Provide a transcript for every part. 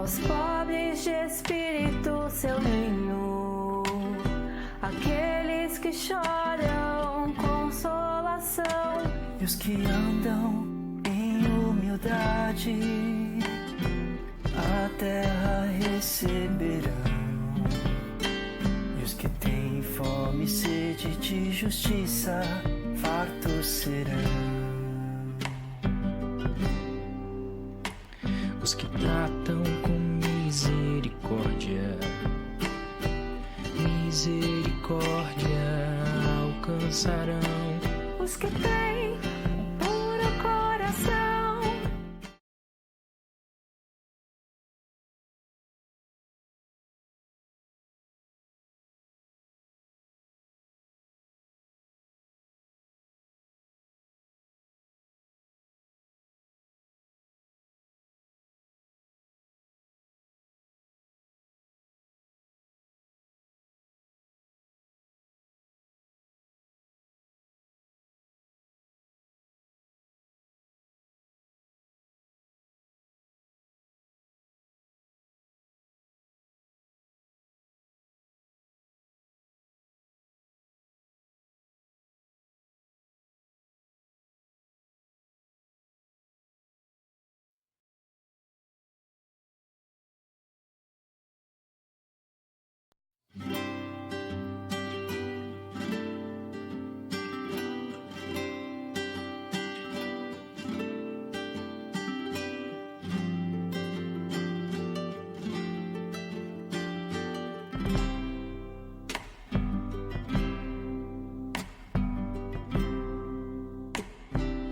aos pobres de espírito seu reino, aqueles que choram consolação, e os que andam em humildade a terra receberão, e os que têm fome e sede de justiça fartos serão. Os que tratam com misericórdia, misericórdia alcançarão. os que têm puro coração.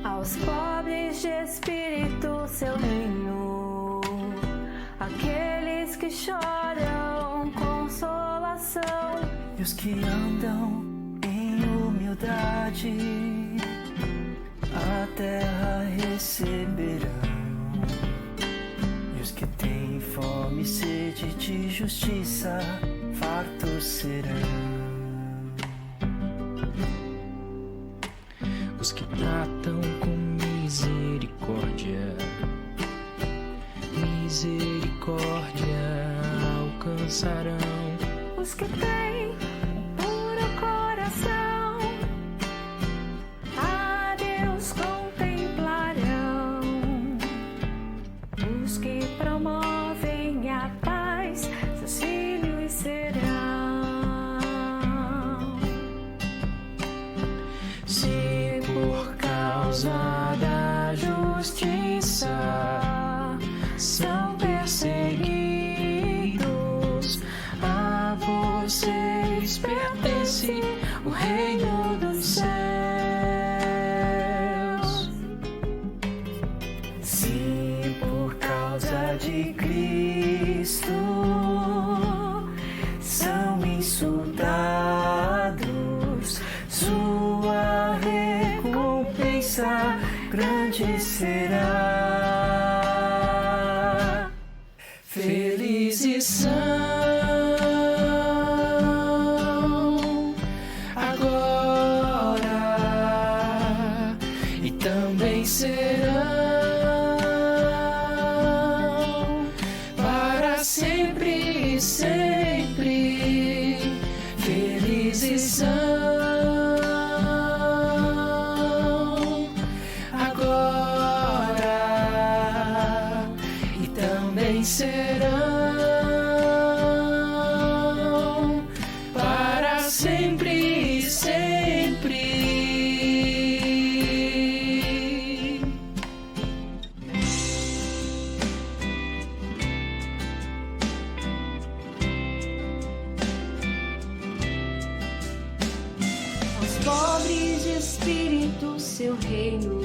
Aos pobres de espírito seu reino, aqueles que choram consolação, E os que andam em humildade a terra receberão, e os que têm fome e sede de justiça fartos serão. Os que tratam com misericórdia, misericórdia alcançarão. os que têm puro coração, a Deus contemplarão, os que promovem a paz, seus filhos serão. Se por causa da justiça são perseguidos, a vocês pertence o reino dos céus. Se por causa de Cristo são insultados, sua recompensa grande será. Felizes são agora e também serão para sempre e sempre. Felizes são agora e também serão para sempre e sempre. Aos pobres de espírito seu reino,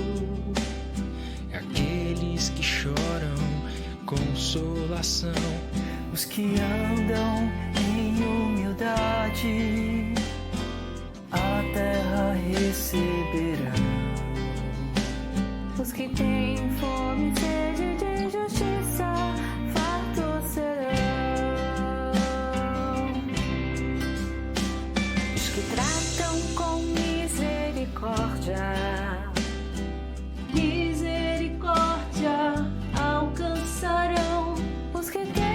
Aqueles que choram consolação, os que andam em humildade a terra receberão, os que têm fome e sede de justiça fartos serão, os que tratam com misericórdia, misericórdia alcançarão, os que têm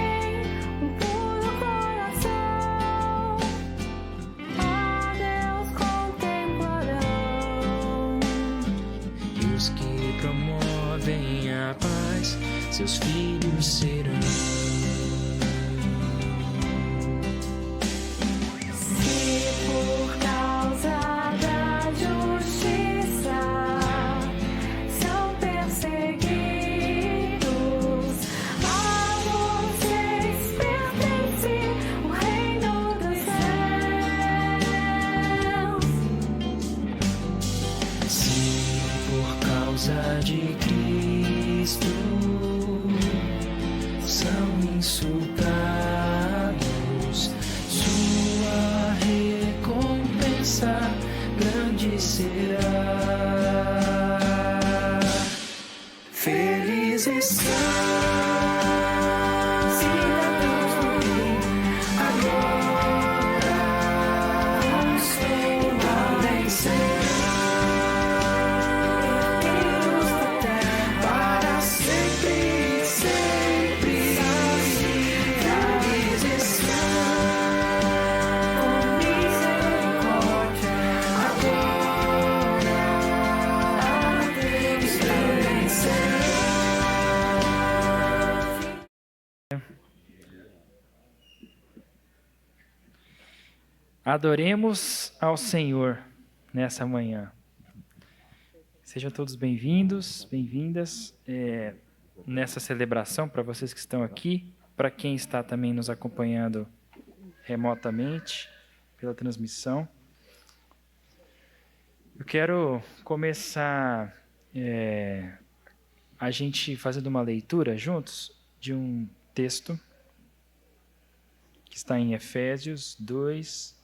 seus filhos serão. Se por causa da justiça são perseguidos, a vocês pertence o reino dos céus. Se por causa de Cristo são insultados, sua recompensa grande será. Felizes são Cidadãos do Rei, agora também serão herdeiros da terra, para sempre, sempre. Felizes são com misericórdia, agora a Deus também serão. Adoremos ao Senhor nessa manhã. Sejam todos bem-vindos, bem-vindas nessa celebração, para vocês que estão aqui, para quem está também nos acompanhando remotamente pela transmissão. Eu quero começar a gente fazendo uma leitura juntos de um texto que está em Efésios 2,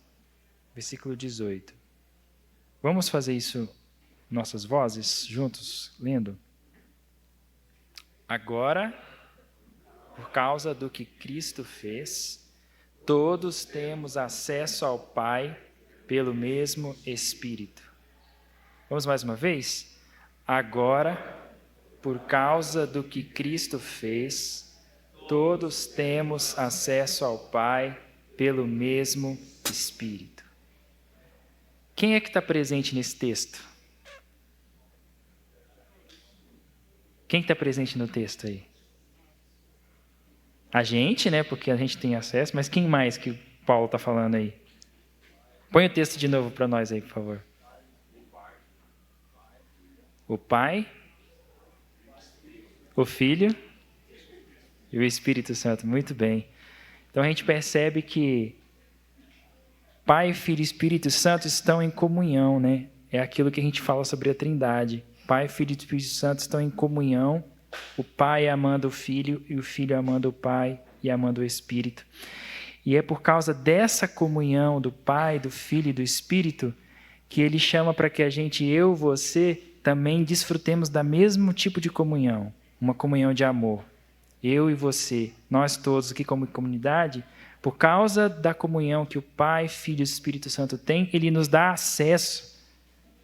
versículo 18. Vamos fazer isso nossas vozes juntos, lendo? Agora, por causa do que Cristo fez, todos temos acesso ao Pai pelo mesmo Espírito. Vamos mais uma vez? Agora, por causa do que Cristo fez, todos temos acesso ao Pai pelo mesmo Espírito. Quem é que está presente nesse texto? Quem está presente no texto aí? A gente, né? Porque a gente tem acesso, mas quem mais que o Paulo está falando aí? Põe o texto de novo para nós aí, por favor. O Pai, o Filho e o Espírito Santo. Muito bem. Então a gente percebe que Pai, Filho e Espírito Santo estão em comunhão, né? É aquilo que a gente fala sobre a Trindade. Pai, Filho e Espírito Santo estão em comunhão. O Pai amando o Filho e o Filho amando o Pai e amando o Espírito. E é por causa dessa comunhão do Pai, do Filho e do Espírito que Ele chama para que a gente, eu, você, também desfrutemos da mesmo tipo de comunhão. Uma comunhão de amor. Eu e você, nós todos aqui como comunidade, por causa da comunhão que o Pai, Filho e Espírito Santo têm, Ele nos dá acesso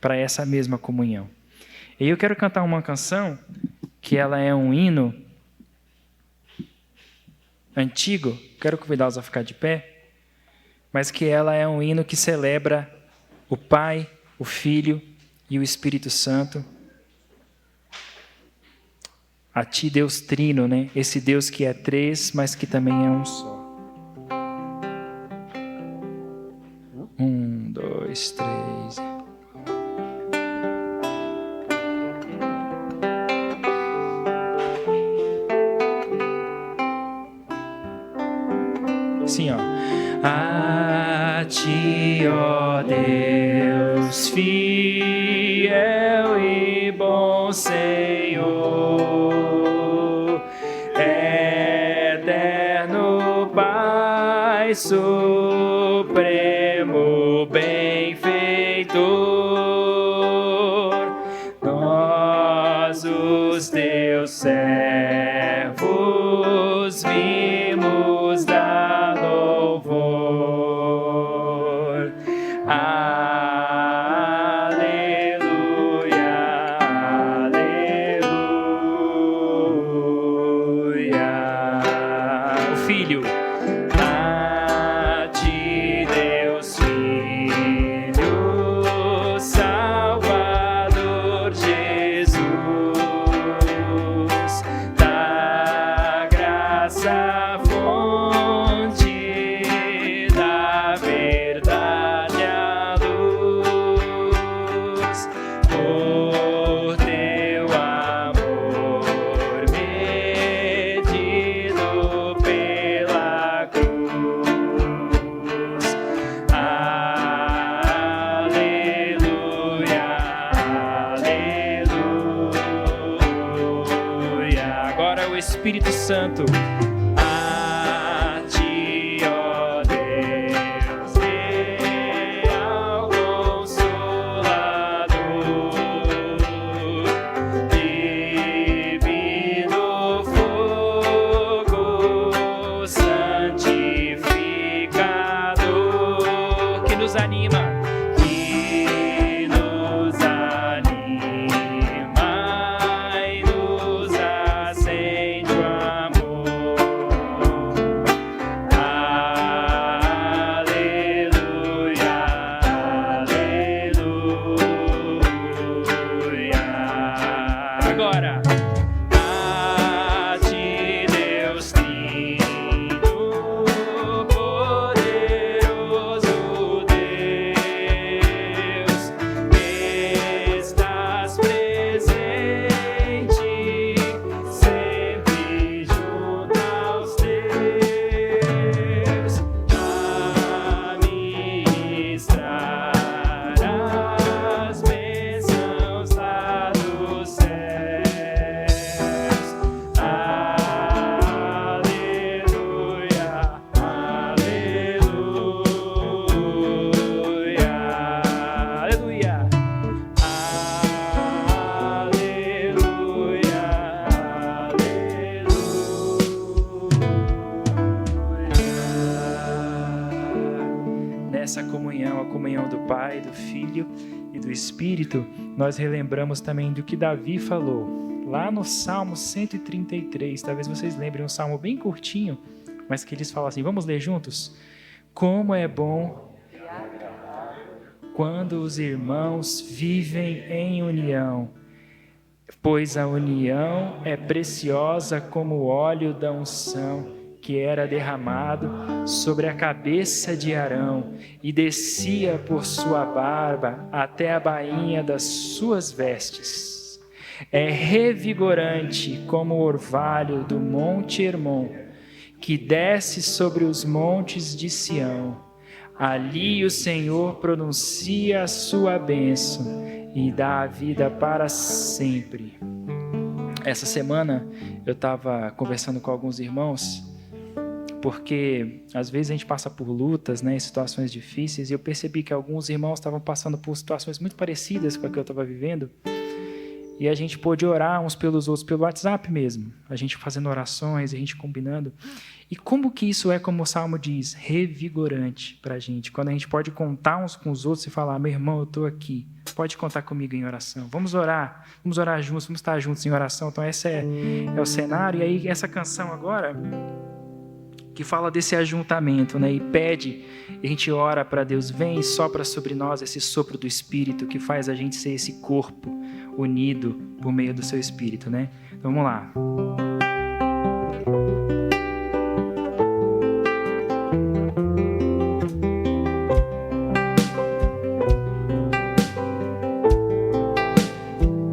para essa mesma comunhão. E eu quero cantar uma canção que ela é um hino antigo, quero convidá-los a ficar de pé, mas que ela é um hino que celebra o Pai, o Filho e o Espírito Santo. A Ti, Deus Trino, né? Esse Deus que é três, mas que também é um só. 1, 2, 3. Assim, ó. A Ti, ó Deus, fiel e bom Senhor, eterno Pai supremo benfeitor, nós os Teus servos vimos dar louvor. Aleluia, aleluia. O Filho. A Ti, Deus Filho, Salvador Jesus, Espírito Santo. A ti, ó Deus, real Consolador, divino fogo santificador, que nos anima. Espírito, nós relembramos também do que Davi falou lá no Salmo 133. Talvez vocês lembrem, um salmo bem curtinho, mas que eles falam assim, vamos ler juntos? Como é bom quando os irmãos vivem em união, pois a união é preciosa como o óleo da unção que era derramado sobre a cabeça de Arão e descia por sua barba até a bainha das suas vestes. É revigorante como o orvalho do monte Hermon, que desce sobre os montes de Sião. Ali o Senhor pronuncia a sua bênção e dá a vida para sempre. Essa semana eu estava conversando com alguns irmãos, porque às vezes a gente passa por lutas, né, situações difíceis, e eu percebi que alguns irmãos estavam passando por situações muito parecidas com a que eu estava vivendo, e a gente pôde orar uns pelos outros pelo WhatsApp mesmo, a gente fazendo orações, a gente combinando. E como que isso é, como o Salmo diz, revigorante para a gente, quando a gente pode contar uns com os outros e falar, meu irmão, eu estou aqui, pode contar comigo em oração, vamos orar juntos, vamos estar juntos em oração. Então esse é o cenário. E aí essa canção agora, que fala desse ajuntamento, né? E pede, e a gente ora para Deus, vem e sopra sobre nós esse sopro do Espírito que faz a gente ser esse corpo unido por meio do seu Espírito, né? Então vamos lá.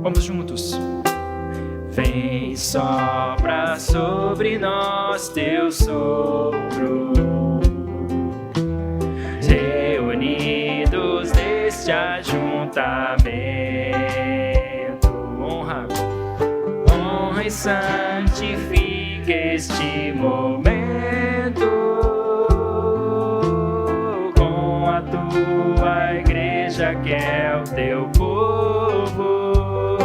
Vamos juntos. Vem, sopra sobre nós teu sopro, reunidos neste ajuntamento, honra e santifica este momento com a tua igreja que é o teu povo.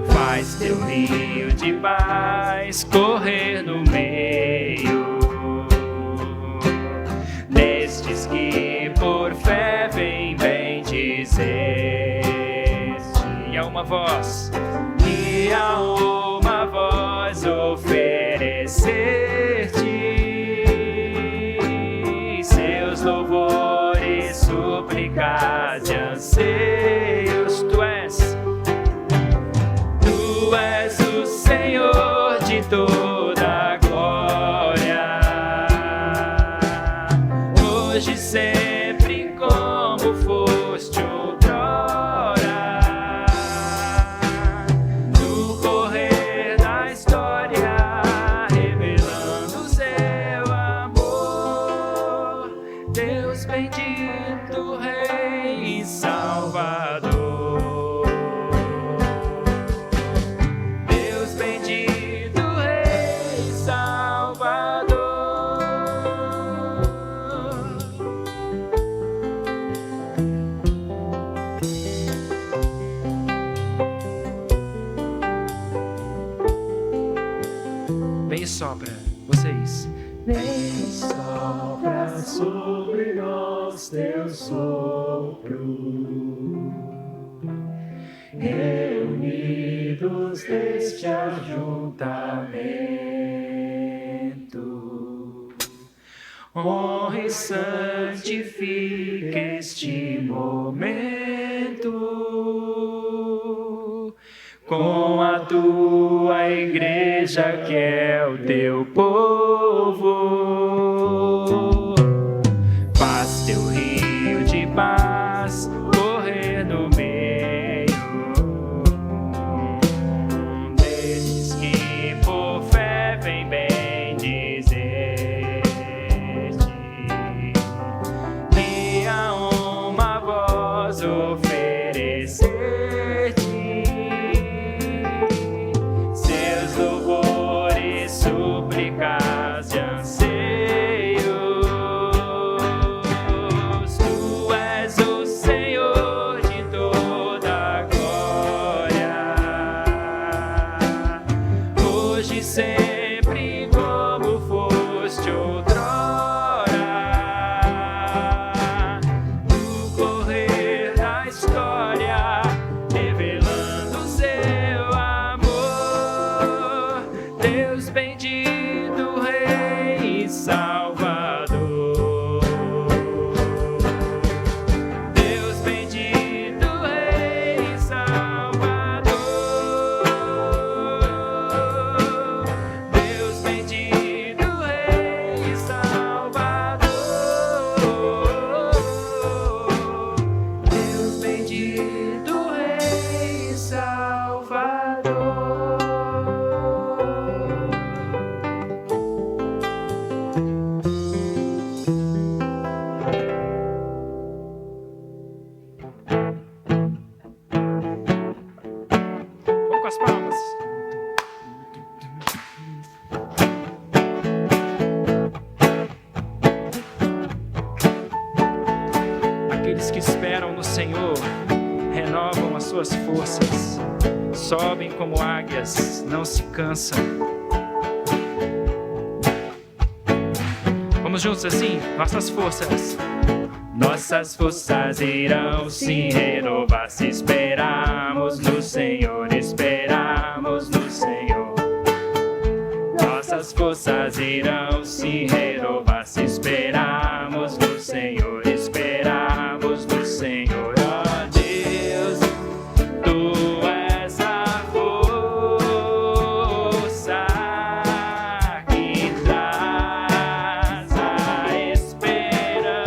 Faz teu rio de paz correr no meio destes que por fé vem bendizer. E a uma voz oferecer-te seus louvores, súplicas e anseios. Tu és o Senhor de toda a glória, hoje sempre como foste outrora, no correr da história, revelando seu amor, Deus bendito, Rei e Salvador. Deus bendito, Vem e sopra, vocês. Vem e sopra sobre nós teu sopro, reunidos neste ajuntamento. Honra e santifica este momento com a tua igreja que é o teu povo. Faz teu rio de paz correr no meio desses que por fé vem bem dizer-te e a uma voz oferecer-te seus louvores, súplicas de anseios. Tu és o Senhor de toda a glória, hoje e sempre como foste outrora, no correr da história, revelando seu amor. Deus bendito, Rei e Salvador. Deus bendito, Rei e Salvador. Deus bendito, Rei e Salvador. Deus bendito, Rei e Salvador. Vamos com as palmas. Aqueles que esperam no Senhor renovam as suas forças, sobem como águias, não se cansam. Vamos juntos assim, nossas forças. Nossas forças irão se renovar se esperarmos no Senhor, esperarmos no Senhor. Nossas forças irão se renovar se esperarmos no Senhor, esperarmos no Senhor. Ó Deus, Tu és a força que traz a esperança,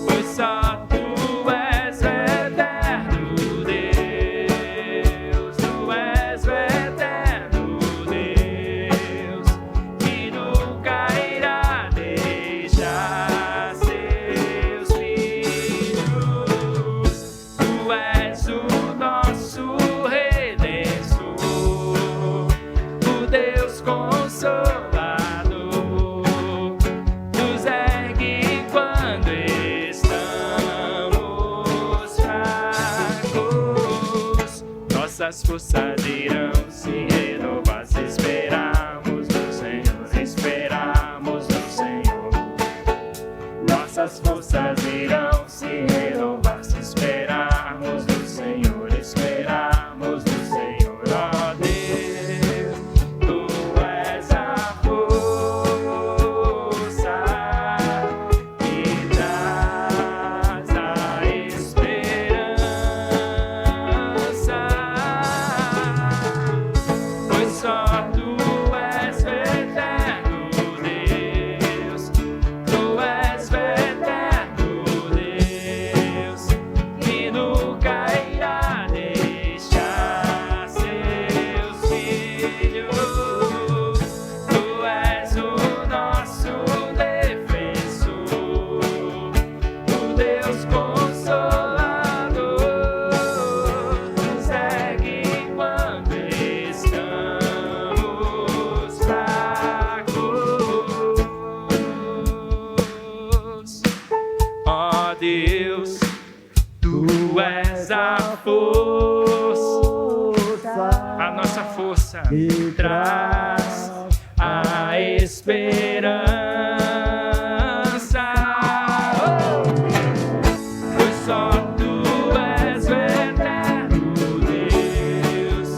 pois só Tu és o eterno Deus, Tu és o eterno Deus, que nunca irá deixar seus filhos. Tu és o nosso Redentor, o Deus Consolador, nos ergue quando estamos fracos. Nossas forças irão se renovar se esperarmos no Senhor, esperarmos no Senhor. Nossas forças irão se renovar se esperarmos no Senhor, esperarmos no Senhor. Ó Deus, Tu és a força que traz a esperança, pois só Tu és o eterno Deus, Tu és o eterno Deus, graça me traz a esperança. Pois só tu és o eterno Deus,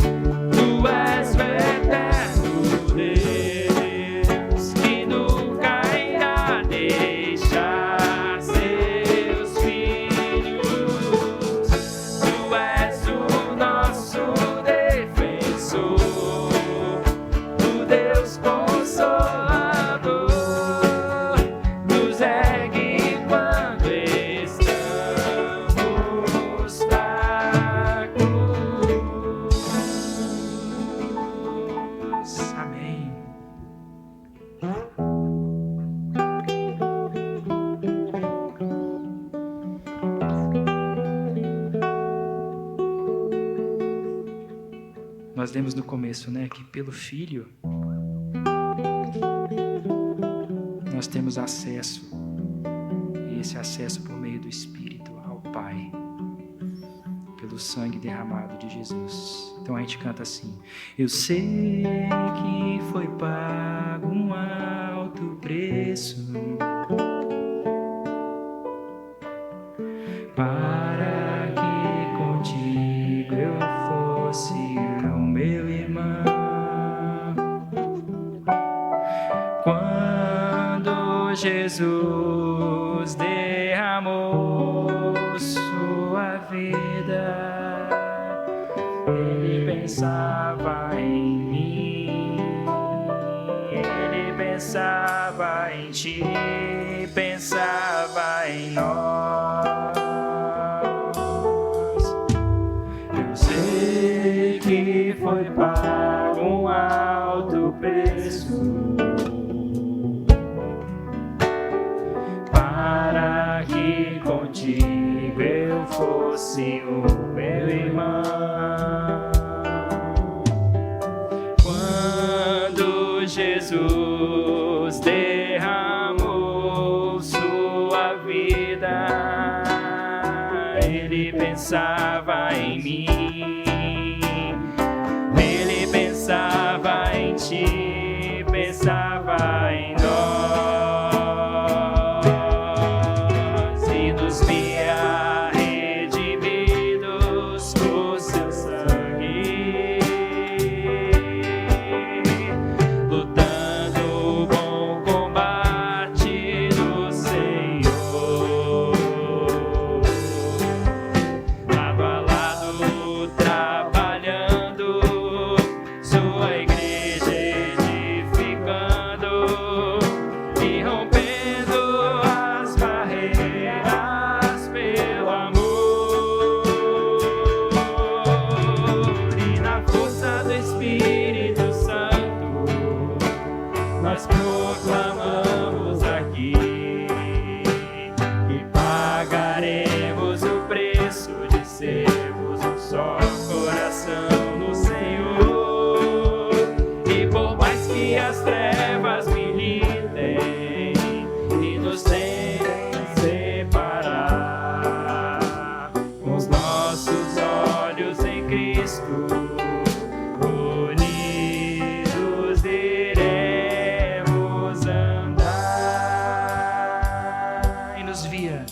tu és o eterno Deus, que nunca irá deixar seus filhos. Tu és o nosso defensor, o Deus Consolador, nos ergue quando estamos fracos. Amém. Nós lemos no começo, né, que pelo Filho nós temos acesso, e esse acesso por meio do Espírito ao Pai, pelo sangue derramado de Jesus. Então a gente canta assim: eu sei que foi pago um alto preço para que contigo eu fosse o meu irmão. Quando Jesus derramou sua vida, ele pensava em mim, ele pensava em ti, pensava em nós. Eu sei que foi pago um alto preço para que contigo eu fosse o meu irmão. Quando Jesus derramou sua vida, ele pensava em mim, ele pensava em ti, pensava em nós, e nos via redimidos por seu sangue, lutando o bom combate do Senhor, lado a lado trabalhando, sua igreja edificando e rompendo as barreiras pelo amor, e na força do Espírito Santo nós proclamamos aqui que pagaremos o preço de sermos um só coração no Senhor. E por mais que as trevas militem e nos tentem separar, com os nossos olhos em Cristo unidos iremos andar. E nos via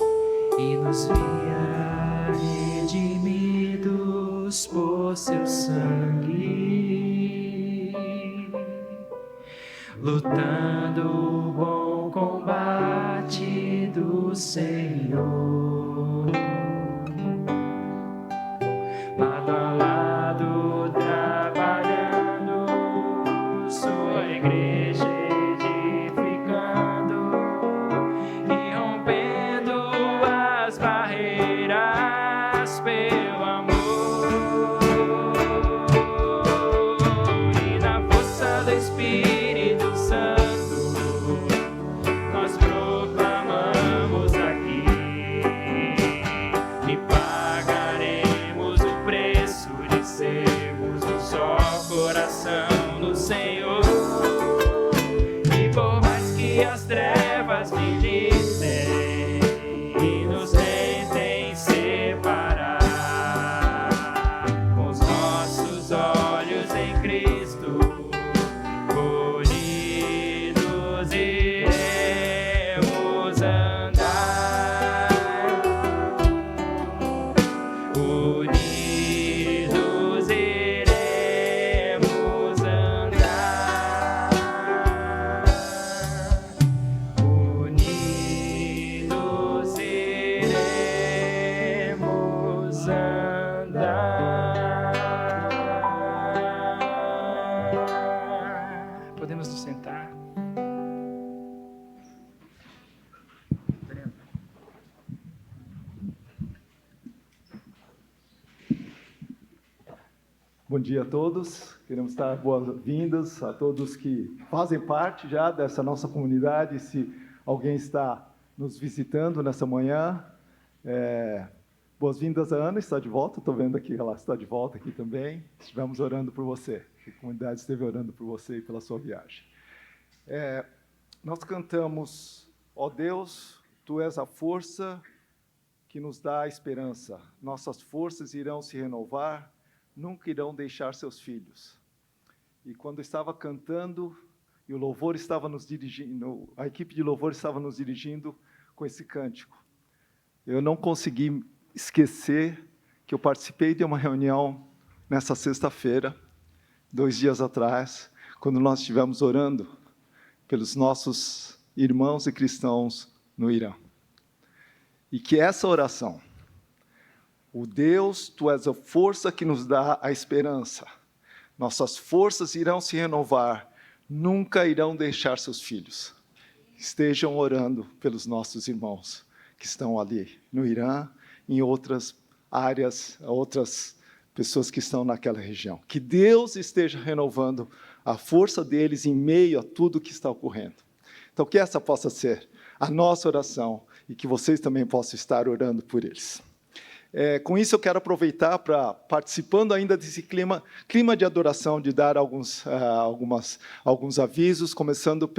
redimidos por seu sangue, lutando o bom combate do Senhor, lado a lado trabalhando, sua igreja edificando e rompendo as barreiras pelo amor, e na força do Espírito Santo nós proclamamos aqui que pagaremos o preço de sermos um só coração no Senhor. E por mais que as trevas militem e nos tentem separar, com os nossos olhos em Cristo Bom dia a todos. Queremos dar boas-vindas a todos que fazem parte já dessa nossa comunidade. Se alguém está nos visitando nessa manhã, boas-vindas a Ana, está de volta. Estou vendo aqui que ela está de volta aqui também. Estivemos orando por você. A comunidade esteve orando por você e pela sua viagem. Nós cantamos, ó Deus, Tu és a força que nos dá a esperança. Nossas forças irão se renovar, nunca irão deixar seus filhos. E quando estava cantando, e o louvor estava nos dirigindo, a equipe de louvor estava nos dirigindo com esse cântico, eu não consegui esquecer que eu participei de uma reunião nessa sexta-feira, 2 dias atrás, quando nós estivemos orando pelos nossos irmãos e cristãos no Irã. E que essa oração, o Deus, Tu és a força que nos dá a esperança. Nossas forças irão se renovar, nunca irão deixar seus filhos. Estejam orando pelos nossos irmãos que estão ali no Irã, em outras áreas, outras pessoas que estão naquela região. Que Deus esteja renovando a força deles em meio a tudo que está ocorrendo. Então, que essa possa ser a nossa oração e que vocês também possam estar orando por eles. Com isso, eu quero aproveitar para, participando ainda desse clima de adoração, de dar alguns avisos, começando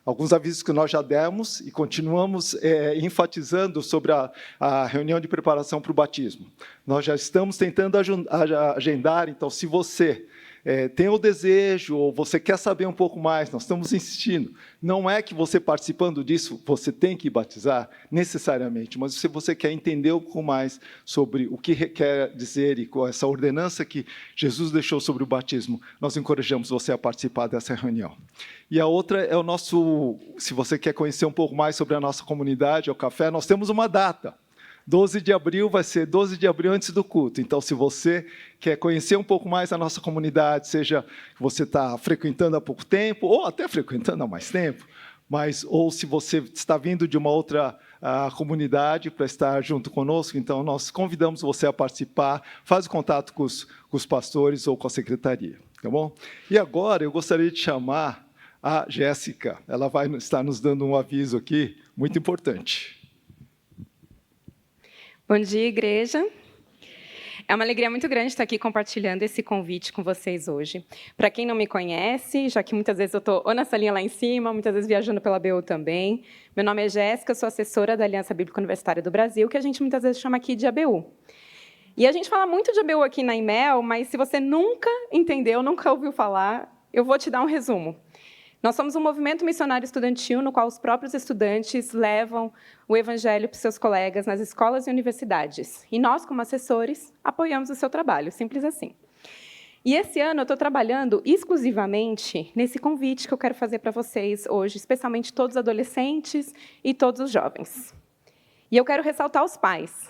alguns avisos que nós já demos e continuamos enfatizando sobre a reunião de preparação para o batismo. Nós já estamos tentando agendar, então, se você tem o desejo ou você quer saber um pouco mais, nós estamos insistindo. Não é que você participando disso, você tem que batizar necessariamente, mas se você quer entender um pouco mais sobre o que quer dizer e com essa ordenança que Jesus deixou sobre o batismo, nós encorajamos você a participar dessa reunião. E a outra é se você quer conhecer um pouco mais sobre a nossa comunidade, o café, nós temos uma data. 12 de abril vai ser 12 de abril antes do culto. Então, se você quer conhecer um pouco mais a nossa comunidade, seja que você está frequentando há pouco tempo, ou até frequentando há mais tempo, ou se você está vindo de uma outra comunidade para estar junto conosco, então nós convidamos você a participar, faz contato com os pastores ou com a secretaria, tá bom? E agora eu gostaria de chamar a Jéssica. Ela vai estar nos dando um aviso aqui muito importante. Bom dia, igreja. É uma alegria muito grande estar aqui compartilhando esse convite com vocês hoje. Para quem não me conhece, já que muitas vezes eu estou ou na salinha lá em cima, muitas vezes viajando pela ABU também. Meu nome é Jéssica, sou assessora da Aliança Bíblica Universitária do Brasil, que a gente muitas vezes chama aqui de ABU. E a gente fala muito de ABU aqui na IMEL, mas se você nunca entendeu, nunca ouviu falar, eu vou te dar um resumo. Nós somos um movimento missionário estudantil no qual os próprios estudantes levam o evangelho para os seus colegas nas escolas e universidades. E nós, como assessores, apoiamos o seu trabalho, simples assim. E esse ano eu estou trabalhando exclusivamente nesse convite que eu quero fazer para vocês hoje, especialmente todos os adolescentes e todos os jovens. E eu quero ressaltar os pais.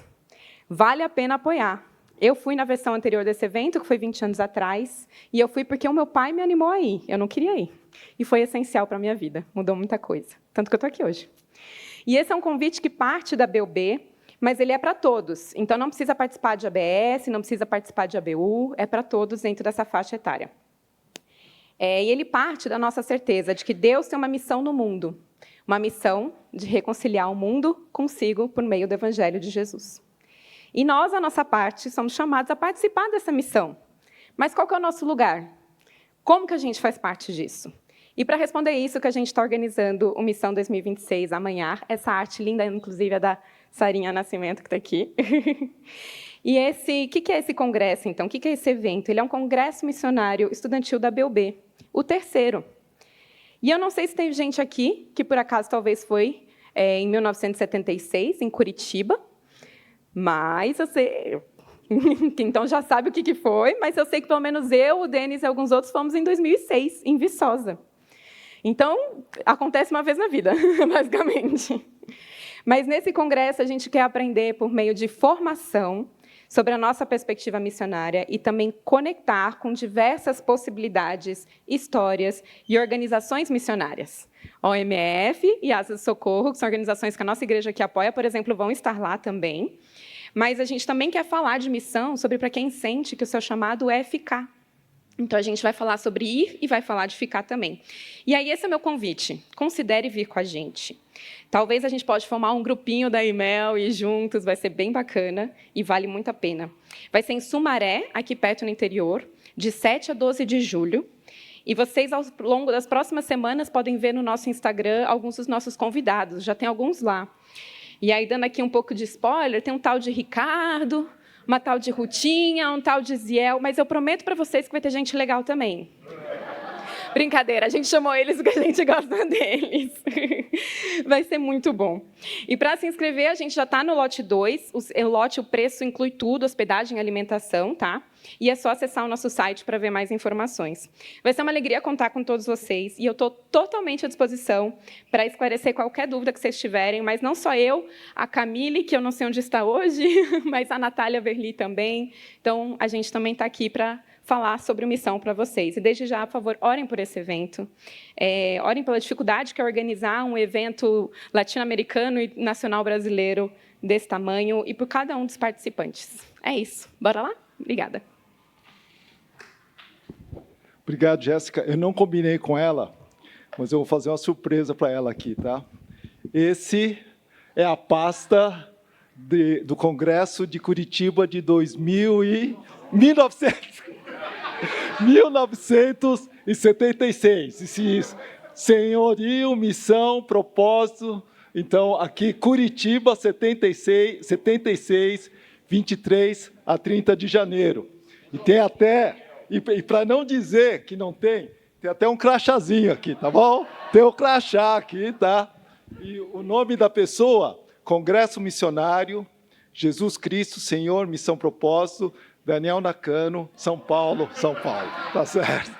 Vale a pena apoiar. Eu fui na versão anterior desse evento, que foi 20 anos atrás, e eu fui porque o meu pai me animou a ir. Eu não queria ir. E foi essencial para a minha vida. Mudou muita coisa. Tanto que eu estou aqui hoje. E esse é um convite que parte da BUB, mas ele é para todos. Então, não precisa participar de ABS, não precisa participar de ABU, é para todos dentro dessa faixa etária. E ele parte da nossa certeza de que Deus tem uma missão no mundo. Uma missão de reconciliar o mundo consigo por meio do Evangelho de Jesus. E nós, a nossa parte, somos chamados a participar dessa missão. Mas qual que é o nosso lugar? Como que a gente faz parte disso? E para responder isso, que a gente está organizando o Missão 2026 amanhã. Essa arte linda, inclusive, é da Sarinha Nascimento, que está aqui. E o que é esse congresso, então? O que é esse evento? Ele é um congresso missionário estudantil da BUB, o terceiro. E eu não sei se tem gente aqui, que por acaso talvez foi em 1976, em Curitiba, mas eu sei, então já sabe o que foi, mas eu sei que pelo menos eu, o Denis e alguns outros fomos em 2006, em Viçosa. Então, acontece uma vez na vida, basicamente. Mas nesse congresso a gente quer aprender por meio de formação sobre a nossa perspectiva missionária e também conectar com diversas possibilidades, histórias e organizações missionárias. OMF e Asas de Socorro, que são organizações que a nossa igreja aqui apoia, por exemplo, vão estar lá também. Mas a gente também quer falar de missão sobre para quem sente que o seu chamado é ficar. Então, a gente vai falar sobre ir e vai falar de ficar também. E aí, esse é o meu convite. Considere vir com a gente. Talvez a gente pode formar um grupinho da Imel e ir juntos, vai ser bem bacana e vale muito a pena. Vai ser em Sumaré, aqui perto no interior, de 7 a 12 de julho. E vocês, ao longo das próximas semanas, podem ver no nosso Instagram alguns dos nossos convidados. Já tem alguns lá. E aí, dando aqui um pouco de spoiler, tem um tal de Ricardo, uma tal de Rutinha, um tal de Ziel, mas eu prometo para vocês que vai ter gente legal também. Brincadeira, a gente chamou eles porque a gente gosta deles. Vai ser muito bom. E para se inscrever, a gente já está no lote 2. O lote, o preço inclui tudo, hospedagem e alimentação, tá? E é só acessar o nosso site para ver mais informações. Vai ser uma alegria contar com todos vocês, e eu estou totalmente à disposição para esclarecer qualquer dúvida que vocês tiverem, mas não só eu, a Camille, que eu não sei onde está hoje, mas a Natália Verli também. Então, a gente também está aqui para falar sobre missão para vocês. E, desde já, por favor, orem por esse evento. Orem pela dificuldade que é organizar um evento latino-americano e nacional brasileiro desse tamanho e por cada um dos participantes. É isso. Bora lá? Obrigada. Obrigado, Jéssica. Eu não combinei com ela, mas eu vou fazer uma surpresa para ela aqui, tá? Esse é a pasta do Congresso de Curitiba de 1976. Isso. Senhorio, missão, propósito. Então, aqui, Curitiba, 76, 23 a 30 de janeiro. E tem até, e para não dizer que não tem até um crachazinho aqui, tá bom? Tem o crachá aqui, tá? E o nome da pessoa, Congresso Missionário, Jesus Cristo, Senhor, Missão, Propósito, Daniel Nakano, São Paulo, tá certo?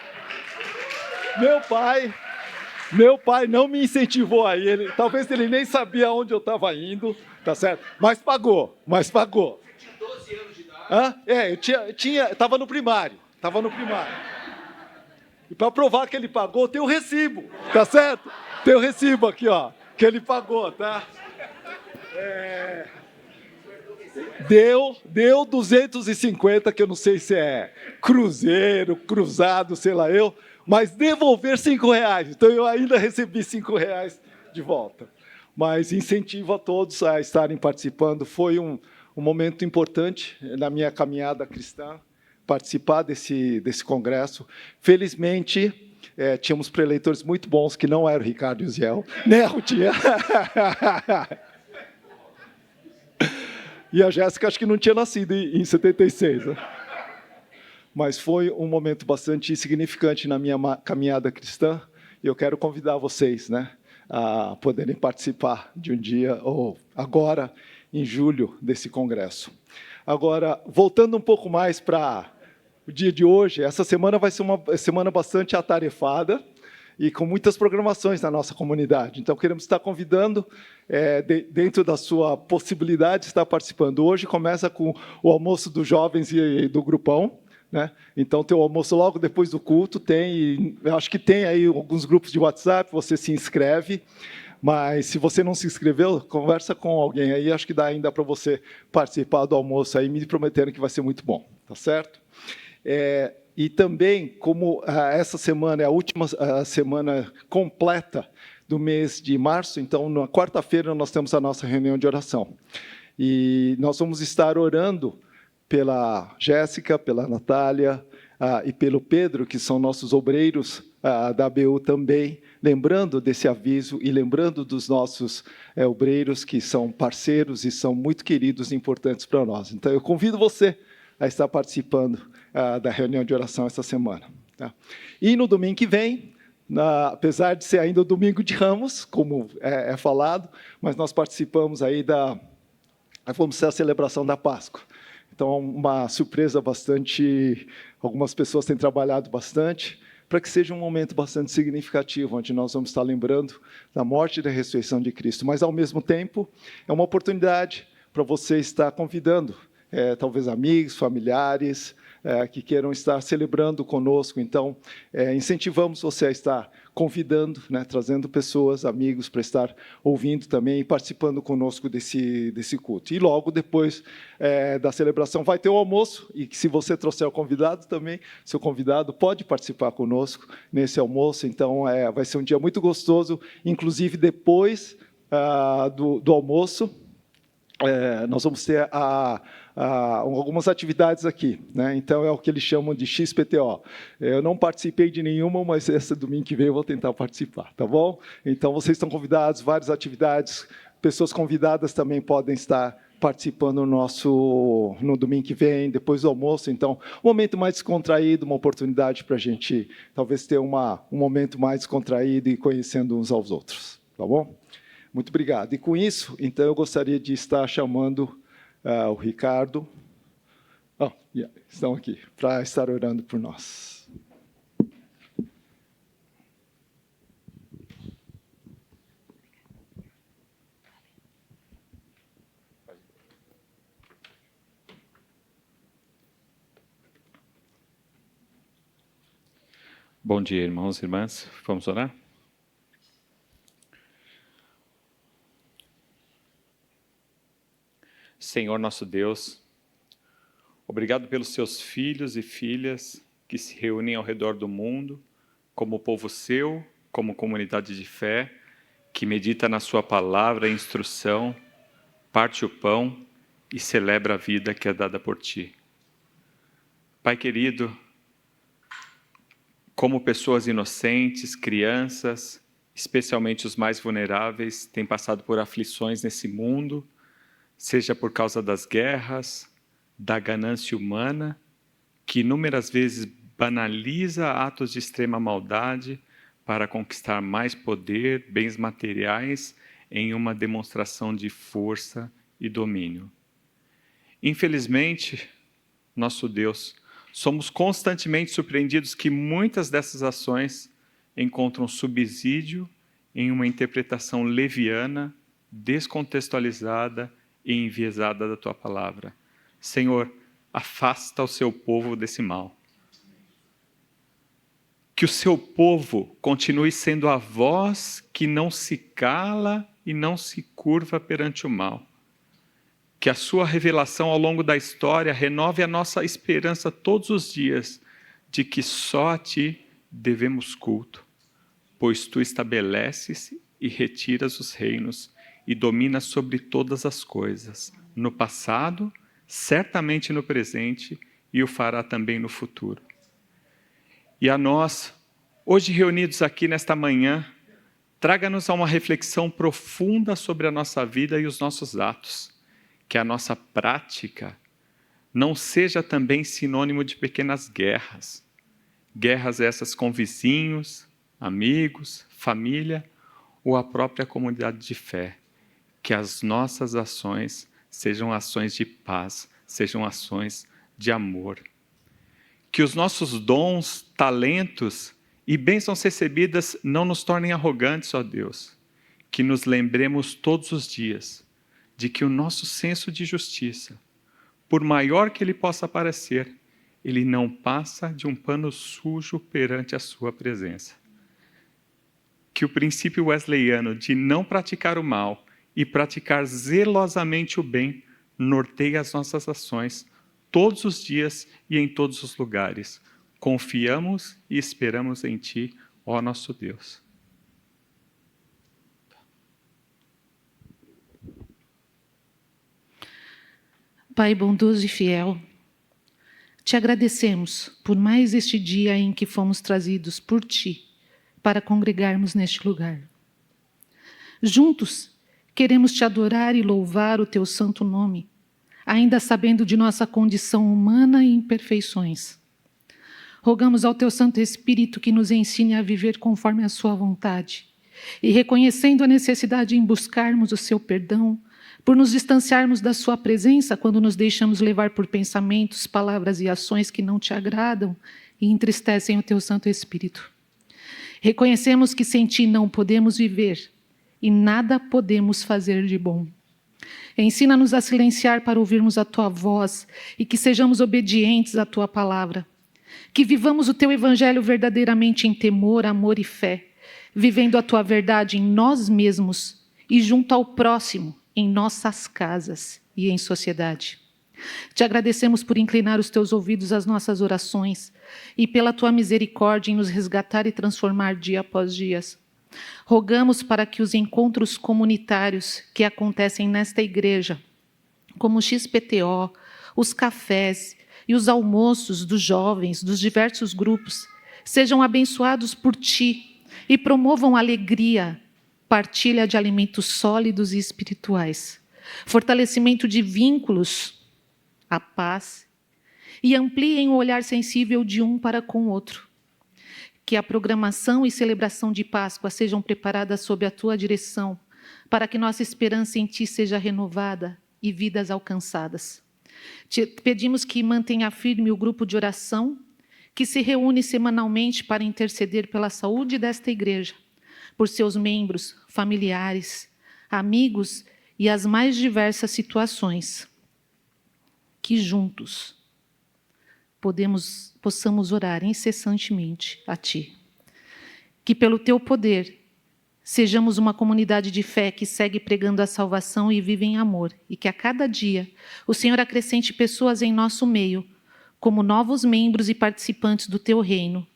Meu pai não me incentivou a ir, talvez ele nem sabia onde eu estava indo, tá certo? Mas pagou. 12 anos de idade? Estava no primário. E para provar que ele pagou, tem o recibo, tá certo? Tem o recibo aqui, ó, que ele pagou, tá? Deu 250, que eu não sei se é cruzeiro, cruzado, sei lá eu, mas devolver R$5. Então, eu ainda recebi R$5 de volta. Mas incentivo a todos a estarem participando. Foi um momento importante na minha caminhada cristã, participar desse congresso. Felizmente, tínhamos preleitores muito bons, que não eram o Ricardo e o Ziel, né, Rutinha? E a Jéssica, acho que não tinha nascido em 76, né? Mas foi um momento bastante significante na minha caminhada cristã, e eu quero convidar vocês, né, a poderem participar de um dia, ou agora, em julho, desse congresso. Agora, voltando um pouco mais para o dia de hoje, essa semana vai ser uma semana bastante atarefada, e com muitas programações na nossa comunidade. Então, queremos estar convidando, dentro da sua possibilidade, de estar participando. Hoje começa com o almoço dos jovens e do grupão, né? Então, tem o almoço logo depois do culto, eu acho que tem aí alguns grupos de WhatsApp, você se inscreve, mas se você não se inscreveu, conversa com alguém aí, acho que dá ainda para você participar do almoço aí, me prometendo que vai ser muito bom, tá certo? E também, como essa semana é a última semana completa do mês de março, então, na quarta-feira, nós temos a nossa reunião de oração. E nós vamos estar orando pela Jéssica, pela Natália e pelo Pedro, que são nossos obreiros da ABU também, lembrando desse aviso e lembrando dos nossos obreiros, que são parceiros e são muito queridos e importantes para nós. Então, eu convido você a estar participando da reunião de oração essa semana. Tá? E no domingo que vem, apesar de ser ainda o domingo de Ramos, como é falado, mas nós participamos aí vamos ser a celebração da Páscoa. Então, uma surpresa bastante, algumas pessoas têm trabalhado bastante, para que seja um momento bastante significativo, onde nós vamos estar lembrando da morte e da ressurreição de Cristo. Mas, ao mesmo tempo, é uma oportunidade para você estar convidando, talvez amigos, familiares, que queiram estar celebrando conosco. Então, incentivamos você a estar convidando, né, trazendo pessoas, amigos, para estar ouvindo também e participando conosco desse culto. E logo depois da celebração vai ter o almoço, e que se você trouxer o convidado também, seu convidado pode participar conosco nesse almoço. Então, vai ser um dia muito gostoso, inclusive depois do almoço, nós vamos ter algumas atividades aqui, né? Então, é o que eles chamam de XPTO. Eu não participei de nenhuma, mas esse domingo que vem eu vou tentar participar, tá bom? Então, vocês estão convidados, várias atividades, pessoas convidadas também podem estar participando no domingo que vem, depois do almoço. Então, um momento mais descontraído, uma oportunidade para a gente, talvez, ter um momento mais descontraído e conhecendo uns aos outros, tá bom? Muito obrigado. E com isso, então, eu gostaria de estar chamando o Ricardo. Estão aqui, para estar orando por nós. Bom dia, irmãos e irmãs. Vamos orar? Senhor nosso Deus, obrigado pelos seus filhos e filhas que se reúnem ao redor do mundo, como povo seu, como comunidade de fé, que medita na sua palavra e instrução, parte o pão e celebra a vida que é dada por ti. Pai querido, como pessoas inocentes, crianças, especialmente os mais vulneráveis, têm passado por aflições nesse mundo, seja por causa das guerras, da ganância humana, que inúmeras vezes banaliza atos de extrema maldade para conquistar mais poder, bens materiais, em uma demonstração de força e domínio. Infelizmente, nosso Deus, somos constantemente surpreendidos que muitas dessas ações encontram subsídio em uma interpretação leviana, descontextualizada e enviesada da tua palavra. Senhor, afasta o seu povo desse mal. Que o seu povo continue sendo a voz que não se cala e não se curva perante o mal. Que a sua revelação ao longo da história renove a nossa esperança todos os dias de que só a ti devemos culto, pois tu estabeleces e retiras os reinos e dominas sobre todas as coisas, no passado, certamente no presente, e o fará também no futuro. E a nós, hoje reunidos aqui nesta manhã, traga-nos a uma reflexão profunda sobre a nossa vida e os nossos atos, que a nossa prática não seja também sinônimo de pequenas guerras, guerras essas com vizinhos, amigos, família ou a própria comunidade de fé. Que as nossas ações sejam ações de paz, sejam ações de amor. Que os nossos dons, talentos e bênçãos recebidas não nos tornem arrogantes, ó Deus. Que nos lembremos todos os dias de que o nosso senso de justiça, por maior que ele possa parecer, ele não passa de um pano sujo perante a sua presença. Que o princípio wesleyano de não praticar o mal e praticar zelosamente o bem norteie as nossas ações todos os dias e em todos os lugares. Confiamos e esperamos em ti, ó nosso Deus. Pai bondoso e fiel, te agradecemos por mais este dia em que fomos trazidos por ti para congregarmos neste lugar. Juntos, queremos te adorar e louvar o teu santo nome, ainda sabendo de nossa condição humana e imperfeições. Rogamos ao teu Santo Espírito que nos ensine a viver conforme a sua vontade e reconhecendo a necessidade em buscarmos o seu perdão, por nos distanciarmos da sua presença quando nos deixamos levar por pensamentos, palavras e ações que não te agradam e entristecem o teu Santo Espírito. Reconhecemos que sem ti não podemos viver e nada podemos fazer de bom. Ensina-nos a silenciar para ouvirmos a Tua voz e que sejamos obedientes à Tua palavra. Que vivamos o Teu Evangelho verdadeiramente em temor, amor e fé, vivendo a Tua verdade em nós mesmos e junto ao próximo, em nossas casas e em sociedade. Te agradecemos por inclinar os Teus ouvidos às nossas orações e pela Tua misericórdia em nos resgatar e transformar dia após dia. Rogamos para que os encontros comunitários que acontecem nesta igreja, como o XPTO, os cafés e os almoços dos jovens, dos diversos grupos, sejam abençoados por Ti e promovam alegria, partilha de alimentos sólidos e espirituais, fortalecimento de vínculos, a paz, e ampliem o olhar sensível de um para com o outro. Que a programação e celebração de Páscoa sejam preparadas sob a Tua direção, para que nossa esperança em Ti seja renovada e vidas alcançadas. Te pedimos que mantenha firme o grupo de oração, que se reúne semanalmente para interceder pela saúde desta igreja, por seus membros, familiares, amigos e as mais diversas situações. Que juntos possamos orar incessantemente a Ti. Que pelo Teu poder sejamos uma comunidade de fé que segue pregando a salvação e vive em amor, e que a cada dia o Senhor acrescente pessoas em nosso meio, como novos membros e participantes do Teu reino,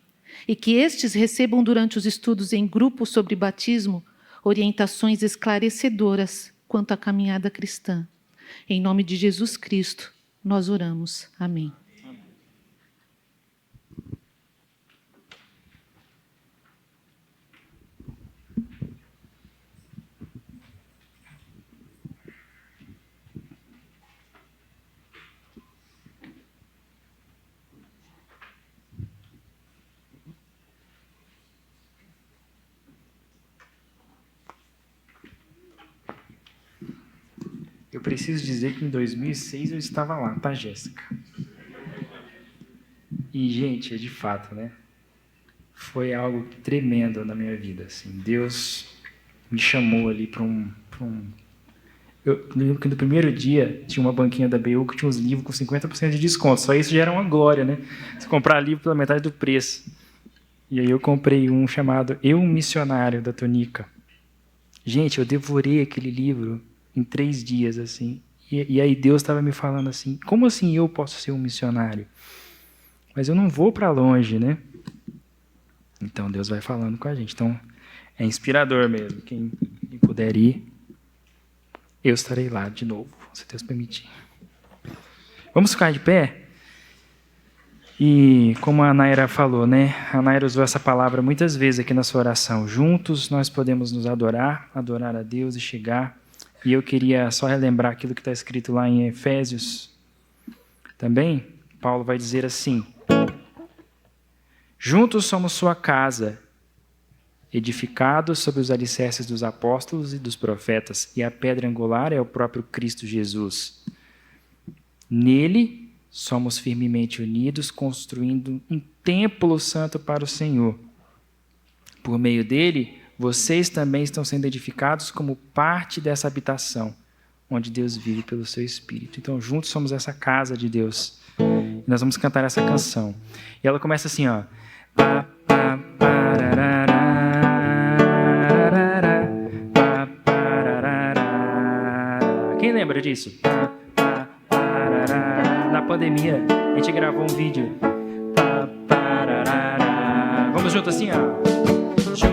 e que estes recebam durante os estudos em grupo sobre batismo orientações esclarecedoras quanto à caminhada cristã. Em nome de Jesus Cristo, nós oramos. Amém. Eu preciso dizer que em 2006 eu estava lá, tá, Jéssica? E, gente, é de fato, né? Foi algo tremendo na minha vida, assim. Deus me chamou ali para um... Eu lembro que no primeiro dia tinha uma banquinha da BU que tinha uns livros com 50% de desconto. Só isso já era uma glória, né? Você comprar livro pela metade do preço. E aí eu comprei um chamado Eu, um Missionário, da Tonica. Gente, eu devorei aquele livro em 3 dias, assim. E aí Deus estava me falando assim, como assim eu posso ser um missionário? Mas eu não vou para longe, né? Então Deus vai falando com a gente. Então é inspirador mesmo. Quem puder ir, eu estarei lá de novo, se Deus permitir. Vamos ficar de pé? E como a Naira falou, né? A Naira usou essa palavra muitas vezes aqui na sua oração. Juntos nós podemos nos adorar a Deus e chegar. E eu queria só relembrar aquilo que está escrito lá em Efésios. Também, Paulo vai dizer assim: juntos somos sua casa, edificados sobre os alicerces dos apóstolos e dos profetas, e a pedra angular é o próprio Cristo Jesus. Nele somos firmemente unidos, construindo um templo santo para o Senhor. Por meio dele, vocês também estão sendo edificados como parte dessa habitação, onde Deus vive pelo seu Espírito. Então, juntos somos essa casa de Deus. E nós vamos cantar essa canção. E ela começa assim, ó. Quem lembra disso? Na pandemia, a gente gravou um vídeo. Vamos juntos assim, ó. Cruz.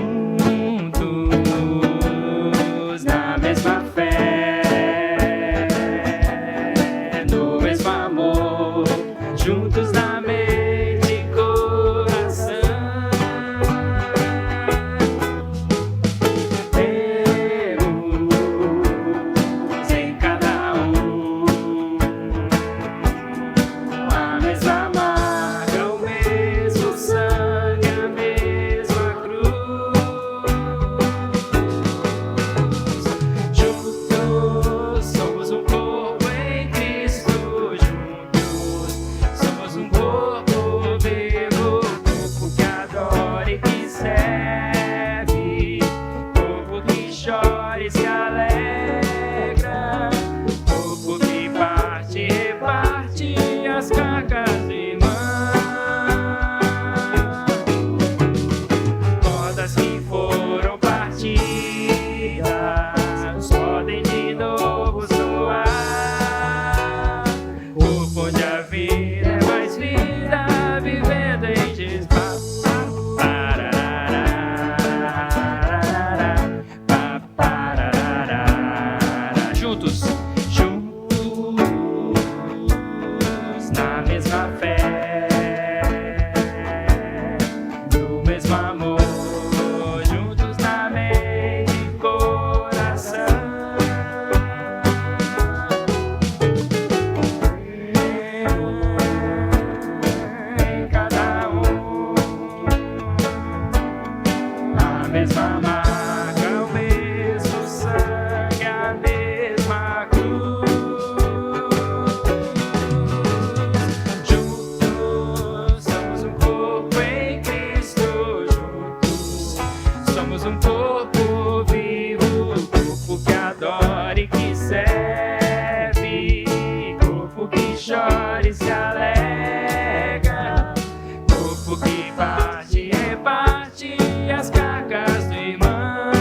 corpo que parte, reparte as cargas do irmão.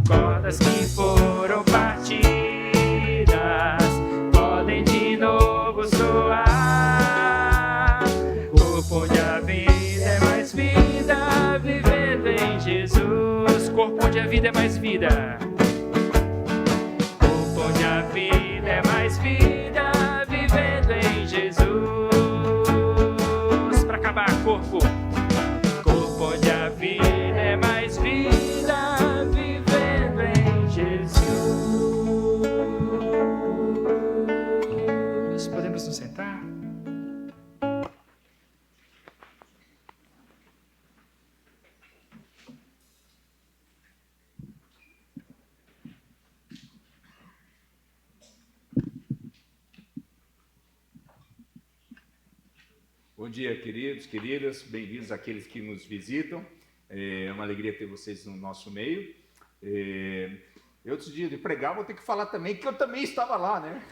Cordas que foram partidas podem de novo soar. Corpo onde a vida é mais vida, vivendo em Jesus. Corpo onde a vida é mais vida. Corpo onde a vida é mais vida, vivendo em Jesus. Para acabar, corpo. Corpo onde a vida é mais vida, vivendo em Jesus. Podemos nos sentar? Bom dia, queridos, queridas, bem-vindos àqueles que nos visitam. É uma alegria ter vocês no nosso meio. Antes de pregar, vou ter que falar também que eu também estava lá, né?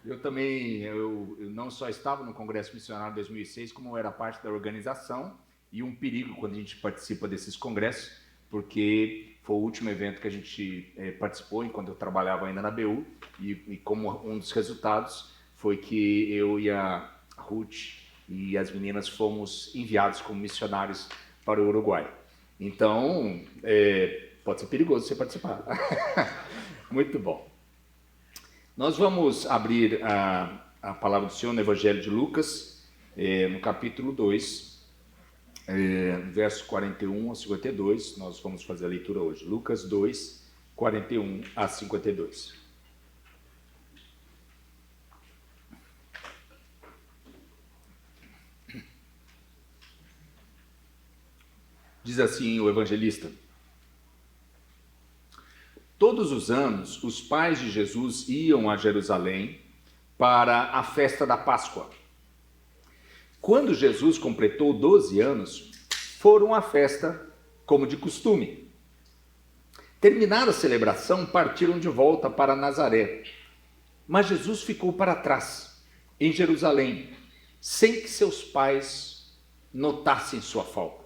Eu não só estava no Congresso Missionário 2006, como eu era parte da organização, e um perigo quando a gente participa desses congressos, porque foi o último evento que a gente participou enquanto eu trabalhava ainda na BU, e como um dos resultados foi que eu e a Ruth e as meninas fomos enviados como missionários para o Uruguai. Então, pode ser perigoso você participar. Muito bom. Nós vamos abrir a palavra do Senhor no Evangelho de Lucas, no capítulo 2, versos 41 a 52. Nós vamos fazer a leitura hoje. Lucas 2, 41 a 52. Diz assim o evangelista: todos os anos, os pais de Jesus iam a Jerusalém para a festa da Páscoa. Quando Jesus completou 12 anos, foram à festa como de costume. Terminada a celebração, partiram de volta para Nazaré. Mas Jesus ficou para trás, em Jerusalém, sem que seus pais notassem sua falta.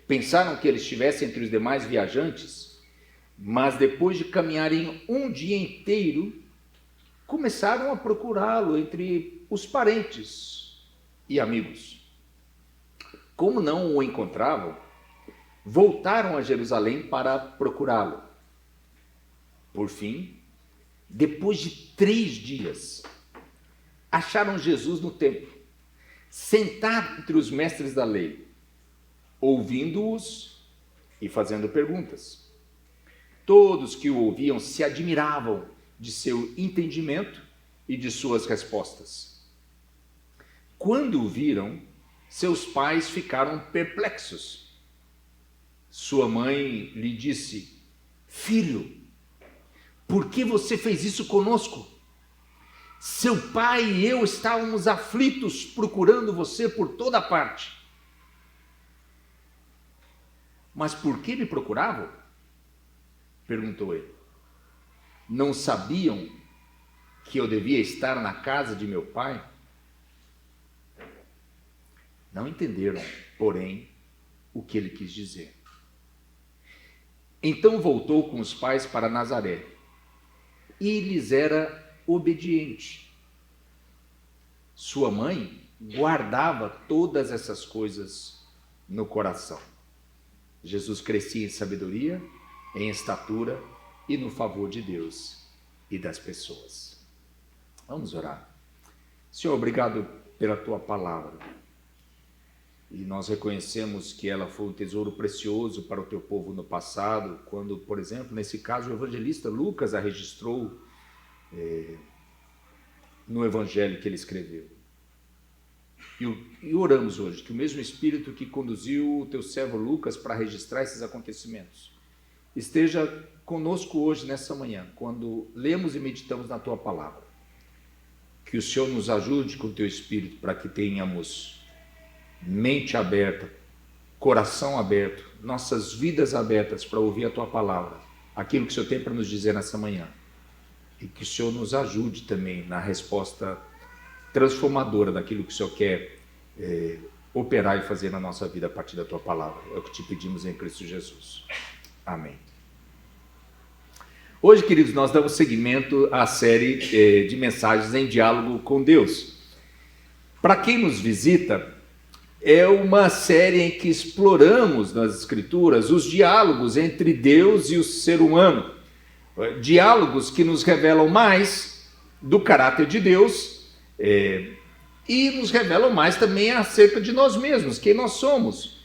Pensaram que ele estivesse entre os demais viajantes, mas depois de caminharem um dia inteiro, começaram a procurá-lo entre os parentes e amigos. Como não o encontravam, voltaram a Jerusalém para procurá-lo. Por fim, depois de 3 dias, acharam Jesus no templo, sentado entre os mestres da lei, ouvindo-os e fazendo perguntas. Todos que o ouviam se admiravam de seu entendimento e de suas respostas. Quando o viram, seus pais ficaram perplexos. Sua mãe lhe disse: filho, por que você fez isso conosco? Seu pai e eu estávamos aflitos procurando você por toda parte. Mas por que me procuravam? Perguntou ele. Não sabiam que eu devia estar na casa de meu pai? Não entenderam, porém, o que ele quis dizer. Então voltou com os pais para Nazaré e lhes era obediente. Sua mãe guardava todas essas coisas no coração. Jesus crescia em sabedoria, em estatura e no favor de Deus e das pessoas. Vamos orar. Senhor, obrigado pela tua palavra. E nós reconhecemos que ela foi um tesouro precioso para o teu povo no passado, quando, por exemplo, nesse caso, o evangelista Lucas a registrou no evangelho que ele escreveu. E oramos hoje que o mesmo Espírito que conduziu o teu servo Lucas para registrar esses acontecimentos esteja conosco hoje, nessa manhã, quando lemos e meditamos na tua palavra. Que o Senhor nos ajude com o teu Espírito para que tenhamos mente aberta, coração aberto, nossas vidas abertas para ouvir a tua palavra, aquilo que o Senhor tem para nos dizer nessa manhã. E que o Senhor nos ajude também na resposta transformadora daquilo que o Senhor quer operar e fazer na nossa vida a partir da Tua palavra. É o que te pedimos em Cristo Jesus. Amém. Hoje, queridos, nós damos seguimento à série de mensagens em diálogo com Deus. Para quem nos visita, é uma série em que exploramos nas Escrituras os diálogos entre Deus e o ser humano. Diálogos que nos revelam mais do caráter de Deus e nos revelam mais também acerca de nós mesmos, quem nós somos.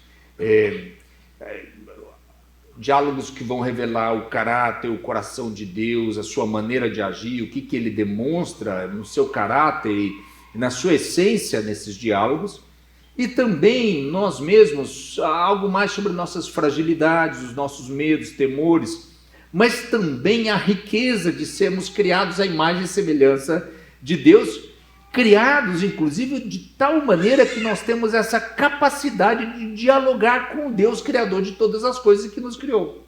Diálogos que vão revelar o caráter, o coração de Deus, a sua maneira de agir, o que Ele demonstra no seu caráter e na sua essência nesses diálogos. E também nós mesmos, algo mais sobre nossas fragilidades, os nossos medos, temores, mas também a riqueza de sermos criados à imagem e semelhança de Deus, criados inclusive de tal maneira que nós temos essa capacidade de dialogar com Deus, Criador de todas as coisas que nos criou.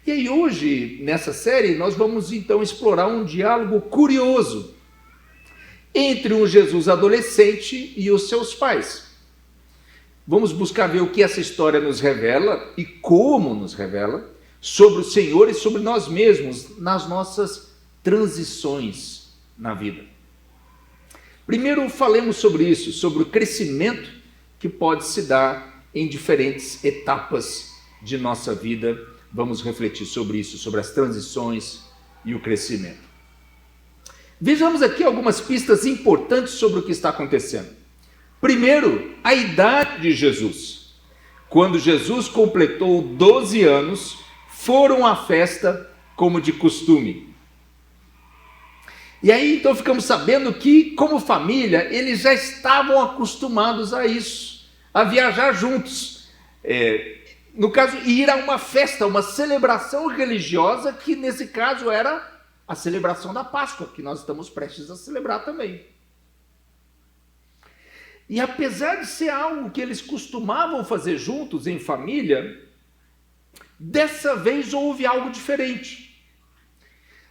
E aí hoje, nessa série, nós vamos então explorar um diálogo curioso entre um Jesus adolescente e os seus pais. Vamos buscar ver o que essa história nos revela e como nos revela sobre o Senhor e sobre nós mesmos nas nossas transições na vida. Primeiro, falemos sobre isso, sobre o crescimento que pode se dar em diferentes etapas de nossa vida. Vamos refletir sobre isso, sobre as transições e o crescimento. Vejamos aqui algumas pistas importantes sobre o que está acontecendo. Primeiro, a idade de Jesus. Quando Jesus completou 12 anos, foram à festa como de costume. E aí então ficamos sabendo que, como família, eles já estavam acostumados a isso, a viajar juntos. No caso, ir a uma festa, uma celebração religiosa, que nesse caso era a celebração da Páscoa, que nós estamos prestes a celebrar também. E apesar de ser algo que eles costumavam fazer juntos, em família, dessa vez houve algo diferente.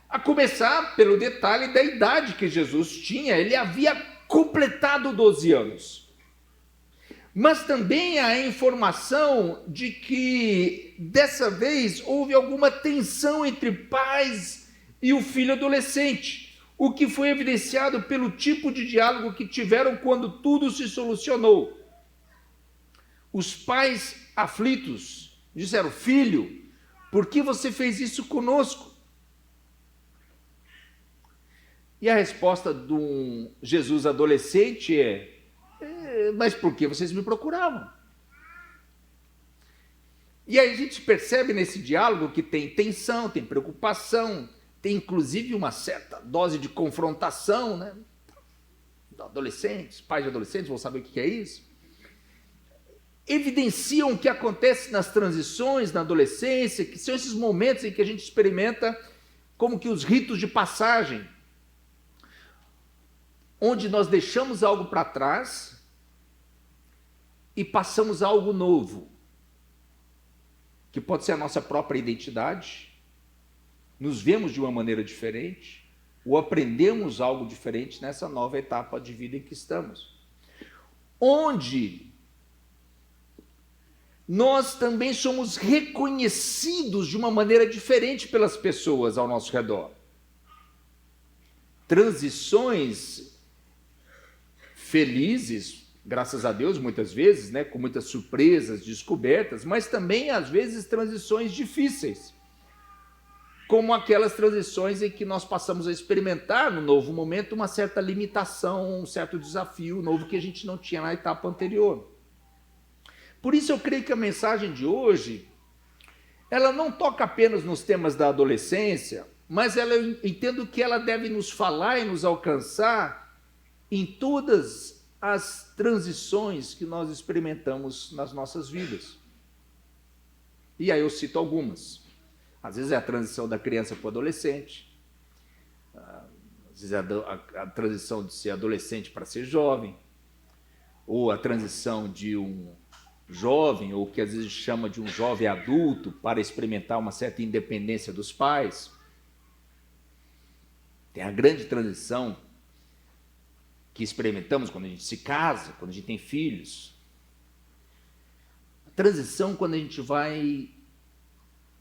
A começar pelo detalhe da idade que Jesus tinha, ele havia completado 12 anos. Mas também a informação de que dessa vez houve alguma tensão entre pais e o filho adolescente, o que foi evidenciado pelo tipo de diálogo que tiveram quando tudo se solucionou. Os pais aflitos disseram: filho, por que você fez isso conosco? E a resposta de um Jesus adolescente mas por que vocês me procuravam? E aí a gente percebe nesse diálogo que tem tensão, tem preocupação, tem inclusive uma certa dose de confrontação, né? Adolescentes, pais de adolescentes vão saber o que é isso. Evidenciam o que acontece nas transições, na adolescência, que são esses momentos em que a gente experimenta como que os ritos de passagem, onde nós deixamos algo para trás e passamos a algo novo, que pode ser a nossa própria identidade. Nos vemos de uma maneira diferente, ou aprendemos algo diferente nessa nova etapa de vida em que estamos. Onde nós também somos reconhecidos de uma maneira diferente pelas pessoas ao nosso redor. Transições felizes, graças a Deus, muitas vezes, né, com muitas surpresas, descobertas, mas também, às vezes, transições difíceis, como aquelas transições em que nós passamos a experimentar, no novo momento, uma certa limitação, um certo desafio novo que a gente não tinha na etapa anterior. Por isso eu creio que a mensagem de hoje, ela não toca apenas nos temas da adolescência, mas eu entendo que ela deve nos falar e nos alcançar em todas as transições que nós experimentamos nas nossas vidas. E aí eu cito algumas. Às vezes é a transição da criança para o adolescente, às vezes é a transição de ser adolescente para ser jovem, ou a transição de um jovem, ou que às vezes chama de um jovem adulto, para experimentar uma certa independência dos pais. Tem a grande transição que experimentamos quando a gente se casa, quando a gente tem filhos. A transição quando a gente vai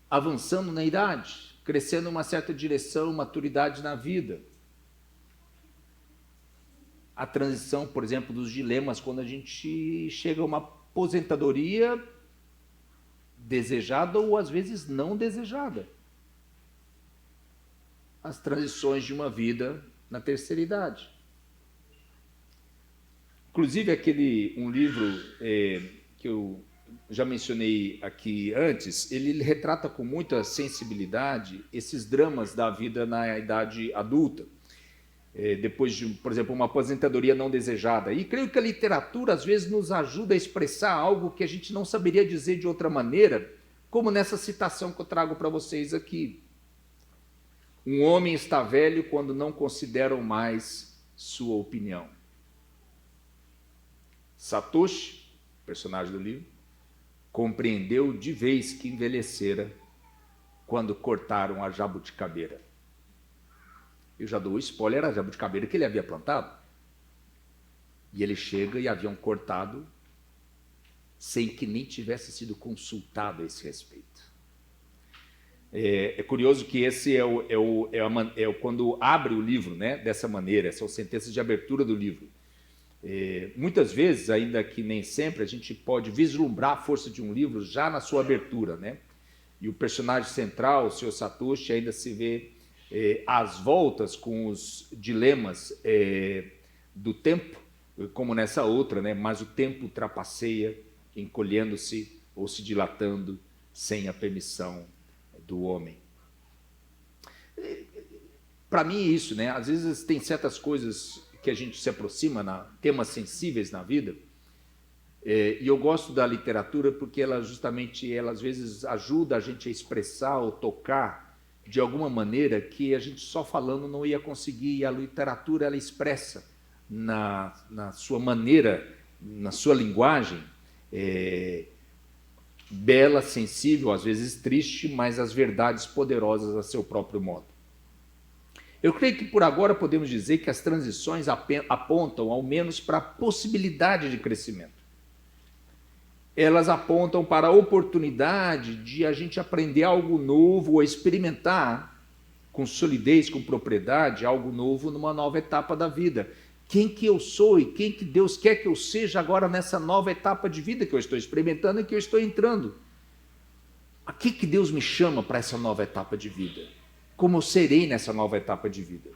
avançando na idade, crescendo uma certa direção, maturidade na vida. A transição, por exemplo, dos dilemas quando a gente chega a uma aposentadoria desejada ou às vezes não desejada. As transições de uma vida na terceira idade. Inclusive, um livro que eu já mencionei aqui antes, ele retrata com muita sensibilidade esses dramas da vida na idade adulta, depois de, por exemplo, uma aposentadoria não desejada. E creio que a literatura, às vezes, nos ajuda a expressar algo que a gente não saberia dizer de outra maneira, como nessa citação que eu trago para vocês aqui. Um homem está velho quando não consideram mais sua opinião. Satoshi, personagem do livro, compreendeu de vez que envelhecera quando cortaram a jabuticabeira. Eu já dou o spoiler, era a jabuticabeira que ele havia plantado. E ele chega e haviam cortado sem que nem tivesse sido consultado a esse respeito. É curioso que esse quando abre o livro, né, dessa maneira, são sentenças de abertura do livro. Muitas vezes, ainda que nem sempre, a gente pode vislumbrar a força de um livro já na sua abertura, né? E o personagem central, o Sr. Satoshi, ainda se vê às voltas com os dilemas do tempo, como nessa outra, né? Mas o tempo ultrapasseia, encolhendo-se ou se dilatando sem a permissão do homem. Para mim é isso, né? Às vezes tem certas coisas que a gente se aproxima, temas sensíveis na vida, e eu gosto da literatura porque ela às vezes ajuda a gente a expressar ou tocar de alguma maneira que a gente só falando não ia conseguir, e a literatura ela expressa na sua maneira, na sua linguagem, bela, sensível, às vezes triste, mas as verdades poderosas a seu próprio modo. Eu creio que por agora podemos dizer que as transições apontam ao menos para a possibilidade de crescimento. Elas apontam para a oportunidade de a gente aprender algo novo ou experimentar com solidez, com propriedade, algo novo numa nova etapa da vida. Quem que eu sou e quem que Deus quer que eu seja agora nessa nova etapa de vida que eu estou experimentando e que eu estou entrando. A que Deus me chama para essa nova etapa de vida? Como eu serei nessa nova etapa de vida?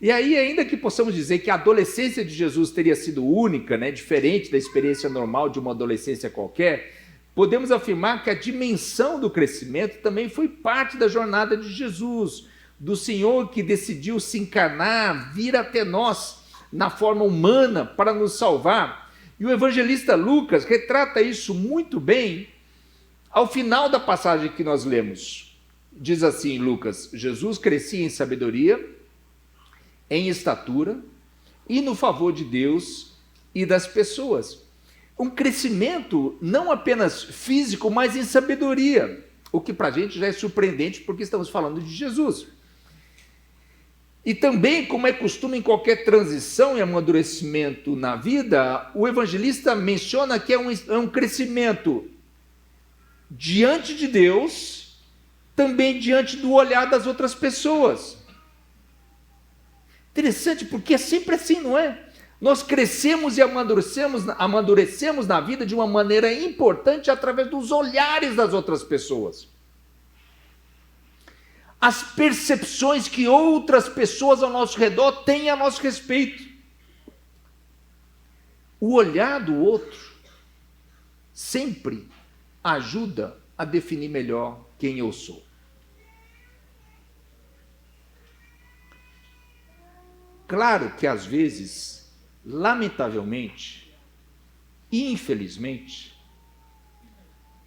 E aí, ainda que possamos dizer que a adolescência de Jesus teria sido única, né, diferente da experiência normal de uma adolescência qualquer, podemos afirmar que a dimensão do crescimento também foi parte da jornada de Jesus, do Senhor que decidiu se encarnar, vir até nós na forma humana para nos salvar. E o evangelista Lucas retrata isso muito bem ao final da passagem que nós lemos. Diz assim, Lucas: Jesus crescia em sabedoria, em estatura e no favor de Deus e das pessoas. Um crescimento não apenas físico, mas em sabedoria, o que para a gente já é surpreendente porque estamos falando de Jesus. E também, como é costume em qualquer transição e amadurecimento na vida, o evangelista menciona que é um crescimento diante de Deus, também diante do olhar das outras pessoas. Interessante, porque é sempre assim, não é? Nós crescemos e amadurecemos na vida de uma maneira importante através dos olhares das outras pessoas. As percepções que outras pessoas ao nosso redor têm a nosso respeito. O olhar do outro sempre ajuda a definir melhor quem eu sou. Claro que às vezes, lamentavelmente e infelizmente,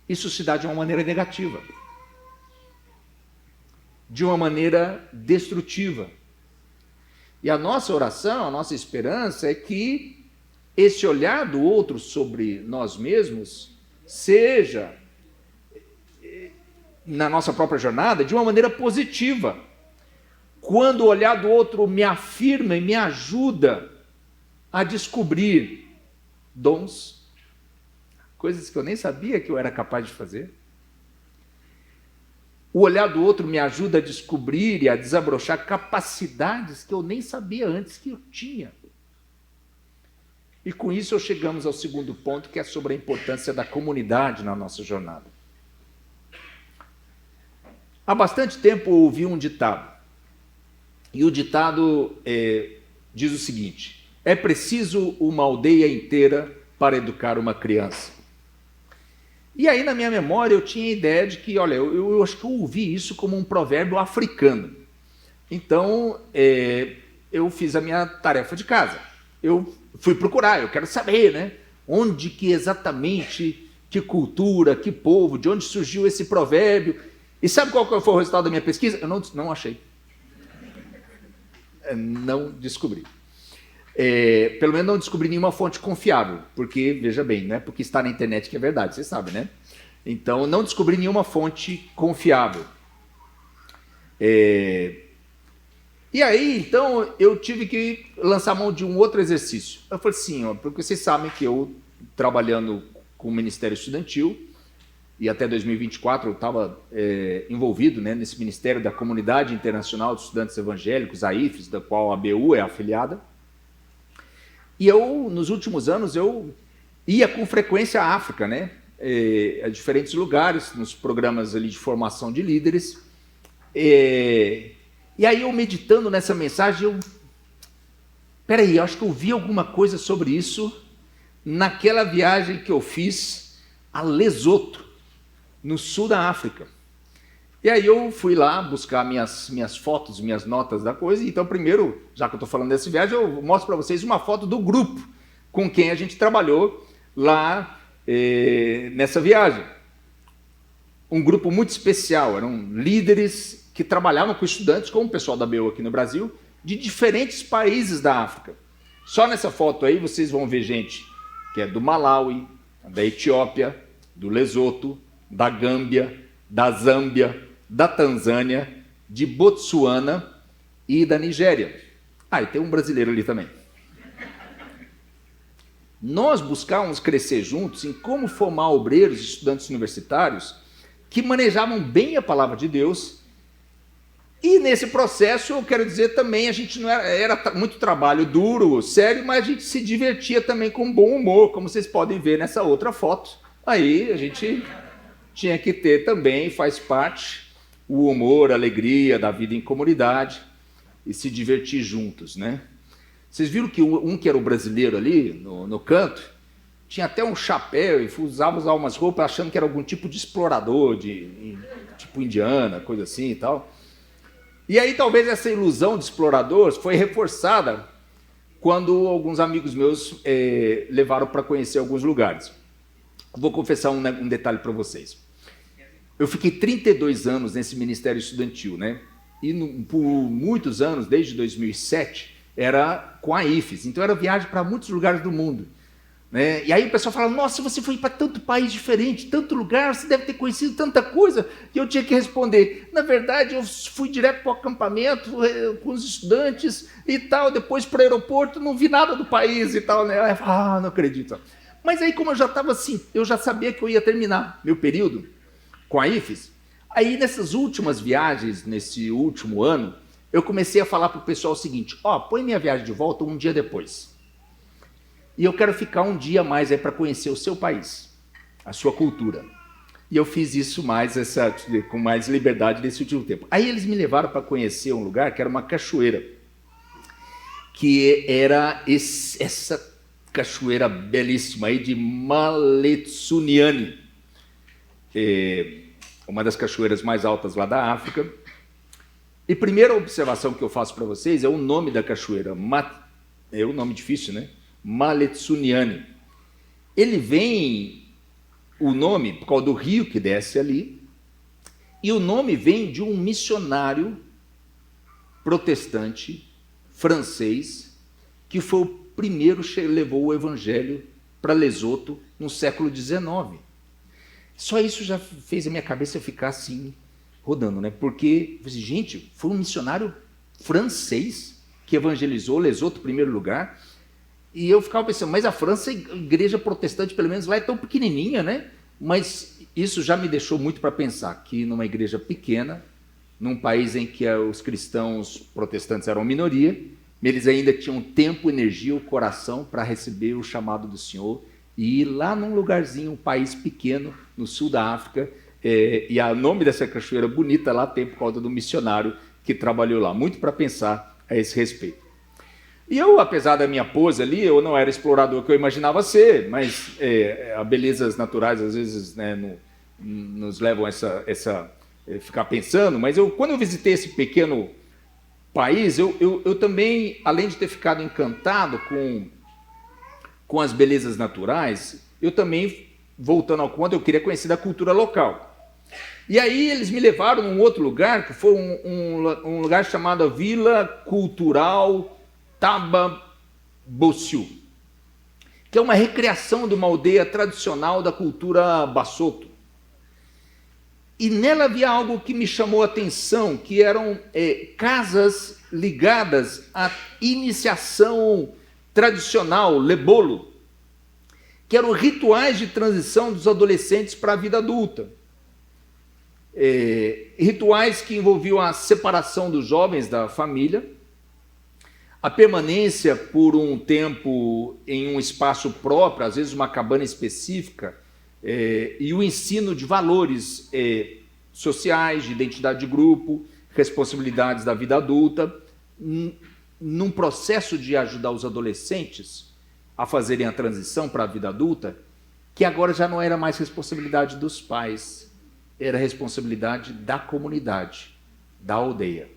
isso se dá de uma maneira negativa, de uma maneira destrutiva. E a nossa oração, a nossa esperança é que esse olhar do outro sobre nós mesmos seja, na nossa própria jornada, de uma maneira positiva. Quando o olhar do outro me afirma e me ajuda a descobrir dons, coisas que eu nem sabia que eu era capaz de fazer. O olhar do outro me ajuda a descobrir e a desabrochar capacidades que eu nem sabia antes que eu tinha. E com isso chegamos ao segundo ponto, que é sobre a importância da comunidade na nossa jornada. Há bastante tempo eu ouvi um ditado. E o ditado diz o seguinte: é preciso uma aldeia inteira para educar uma criança. E aí, na minha memória, eu tinha a ideia de que, olha, eu acho que eu ouvi isso como um provérbio africano. Então, eu fiz a minha tarefa de casa. Eu fui procurar, eu quero saber, né? Onde que exatamente, que cultura, que povo, de onde surgiu esse provérbio. E sabe qual foi o resultado da minha pesquisa? Eu não achei. Não descobri. Pelo menos não descobri nenhuma fonte confiável, porque, veja bem, não é porque está na internet que é verdade, você sabe, né? Então, não descobri nenhuma fonte confiável. E aí, então, eu tive que lançar mão de um outro exercício. Eu falei assim, ó, porque vocês sabem que eu, trabalhando com o Ministério Estudantil, e até 2024 eu estava envolvido, né, nesse Ministério da Comunidade Internacional de Estudantes Evangélicos, a IFES, da qual a ABU é afiliada. E eu, nos últimos anos, eu ia com frequência à África, né? A diferentes lugares, nos programas ali de formação de líderes. E aí eu meditando nessa mensagem, peraí, eu acho que eu vi alguma coisa sobre isso naquela viagem que eu fiz a Lesoto, no sul da África. E aí eu fui lá buscar minhas fotos, minhas notas da coisa. Então, primeiro, já que eu estou falando dessa viagem, eu mostro para vocês uma foto do grupo com quem a gente trabalhou lá nessa viagem. Um grupo muito especial, eram líderes que trabalhavam com estudantes, como o pessoal da BU aqui no Brasil, de diferentes países da África. Só nessa foto aí vocês vão ver gente que é do Malawi, da Etiópia, do Lesoto, da Gâmbia, da Zâmbia, da Tanzânia, de Botsuana e da Nigéria. E tem um brasileiro ali também. Nós buscávamos crescer juntos em como formar obreiros e estudantes universitários que manejavam bem a palavra de Deus. E nesse processo, eu quero dizer também, a gente não era muito trabalho duro, sério, mas a gente se divertia também com bom humor, como vocês podem ver nessa outra foto. Aí a gente tinha que ter também, faz parte, o humor, a alegria da vida em comunidade e se divertir juntos, né? Vocês viram que um que era o brasileiro ali, no canto, tinha até um chapéu e usava umas roupas achando que era algum tipo de explorador, tipo indiana, coisa assim e tal. E aí talvez essa ilusão de explorador foi reforçada quando alguns amigos meus levaram para conhecer alguns lugares. Vou confessar um detalhe para vocês. Eu fiquei 32 anos nesse Ministério Estudantil, né? E por muitos anos, desde 2007, era com a IFES. Então era viagem para muitos lugares do mundo, né? E aí o pessoal fala, nossa, você foi para tanto país diferente, tanto lugar, você deve ter conhecido tanta coisa. E eu tinha que responder, na verdade, eu fui direto para o acampamento com os estudantes e tal, depois para o aeroporto, não vi nada do país e tal, né? Aí eu falo, não acredito. Mas aí, como eu já estava assim, eu já sabia que eu ia terminar meu período com a IFES. Aí, nessas últimas viagens, nesse último ano, eu comecei a falar para o pessoal o seguinte, põe minha viagem de volta um dia depois. E eu quero ficar um dia mais aí para conhecer o seu país, a sua cultura. E eu fiz isso com mais liberdade nesse último tempo. Aí eles me levaram para conhecer um lugar que era uma cachoeira, que era essa cachoeira belíssima aí de Maletsuniani, uma das cachoeiras mais altas lá da África. E primeira observação que eu faço para vocês é o nome da cachoeira. É um nome difícil, né? Maletsuniani. Ele vem, o nome, por causa do rio que desce ali, e o nome vem de um missionário protestante francês que foi o primeiro levou o evangelho para Lesoto no século XIX. Só isso já fez a minha cabeça ficar assim, rodando, né? Porque, gente, foi um missionário francês que evangelizou Lesoto em primeiro lugar. E eu ficava pensando, mas a França, a igreja protestante, pelo menos lá, é tão pequenininha, né? Mas isso já me deixou muito para pensar que numa igreja pequena, num país em que os cristãos protestantes eram minoria, eles ainda tinham tempo, energia, o coração para receber o chamado do Senhor e ir lá num lugarzinho, um país pequeno, no sul da África, e o nome dessa cachoeira bonita lá tem por causa do missionário que trabalhou lá. Muito para pensar a esse respeito. E eu, apesar da minha pose ali, eu não era explorador que eu imaginava ser, mas as belezas naturais às vezes, né, nos levam a ficar pensando. Mas quando eu visitei esse pequeno país, eu também, além de ter ficado encantado com as belezas naturais, eu também, voltando ao conto, eu queria conhecer da cultura local. E aí eles me levaram num outro lugar, que foi um lugar chamado Vila Cultural Tababociu, que é uma recriação de uma aldeia tradicional da cultura Basotho. E nela havia algo que me chamou a atenção, que eram casas ligadas à iniciação tradicional, lebolo, que eram rituais de transição dos adolescentes para a vida adulta. Rituais que envolviam a separação dos jovens da família, a permanência por um tempo em um espaço próprio, às vezes uma cabana específica, e o ensino de valores sociais, de identidade de grupo, responsabilidades da vida adulta, num processo de ajudar os adolescentes a fazerem a transição para a vida adulta, que agora já não era mais responsabilidade dos pais, era responsabilidade da comunidade, da aldeia.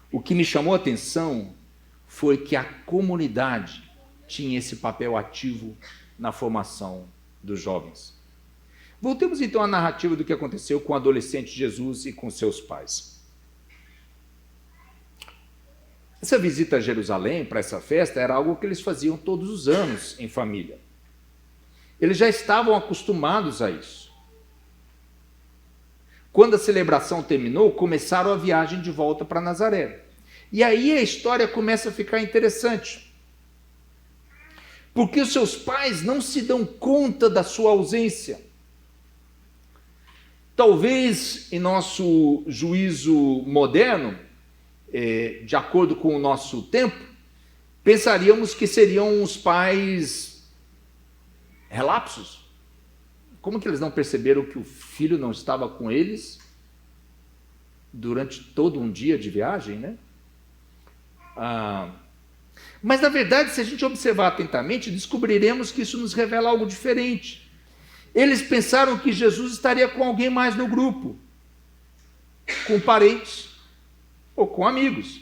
O que me chamou a atenção foi que a comunidade tinha esse papel ativo na formação dos jovens. Voltemos então à narrativa do que aconteceu com o adolescente Jesus e com seus pais. Essa visita a Jerusalém para essa festa era algo que eles faziam todos os anos em família. Eles já estavam acostumados a isso. Quando a celebração terminou, começaram a viagem de volta para Nazaré. E aí a história começa a ficar interessante. Porque os seus pais não se dão conta da sua ausência. Talvez, em nosso juízo moderno, de acordo com o nosso tempo, pensaríamos que seriam os pais relapsos. Como que eles não perceberam que o filho não estava com eles durante todo um dia de viagem, né? Mas, na verdade, se a gente observar atentamente, descobriremos que isso nos revela algo diferente. Eles pensaram que Jesus estaria com alguém mais no grupo, com parentes ou com amigos.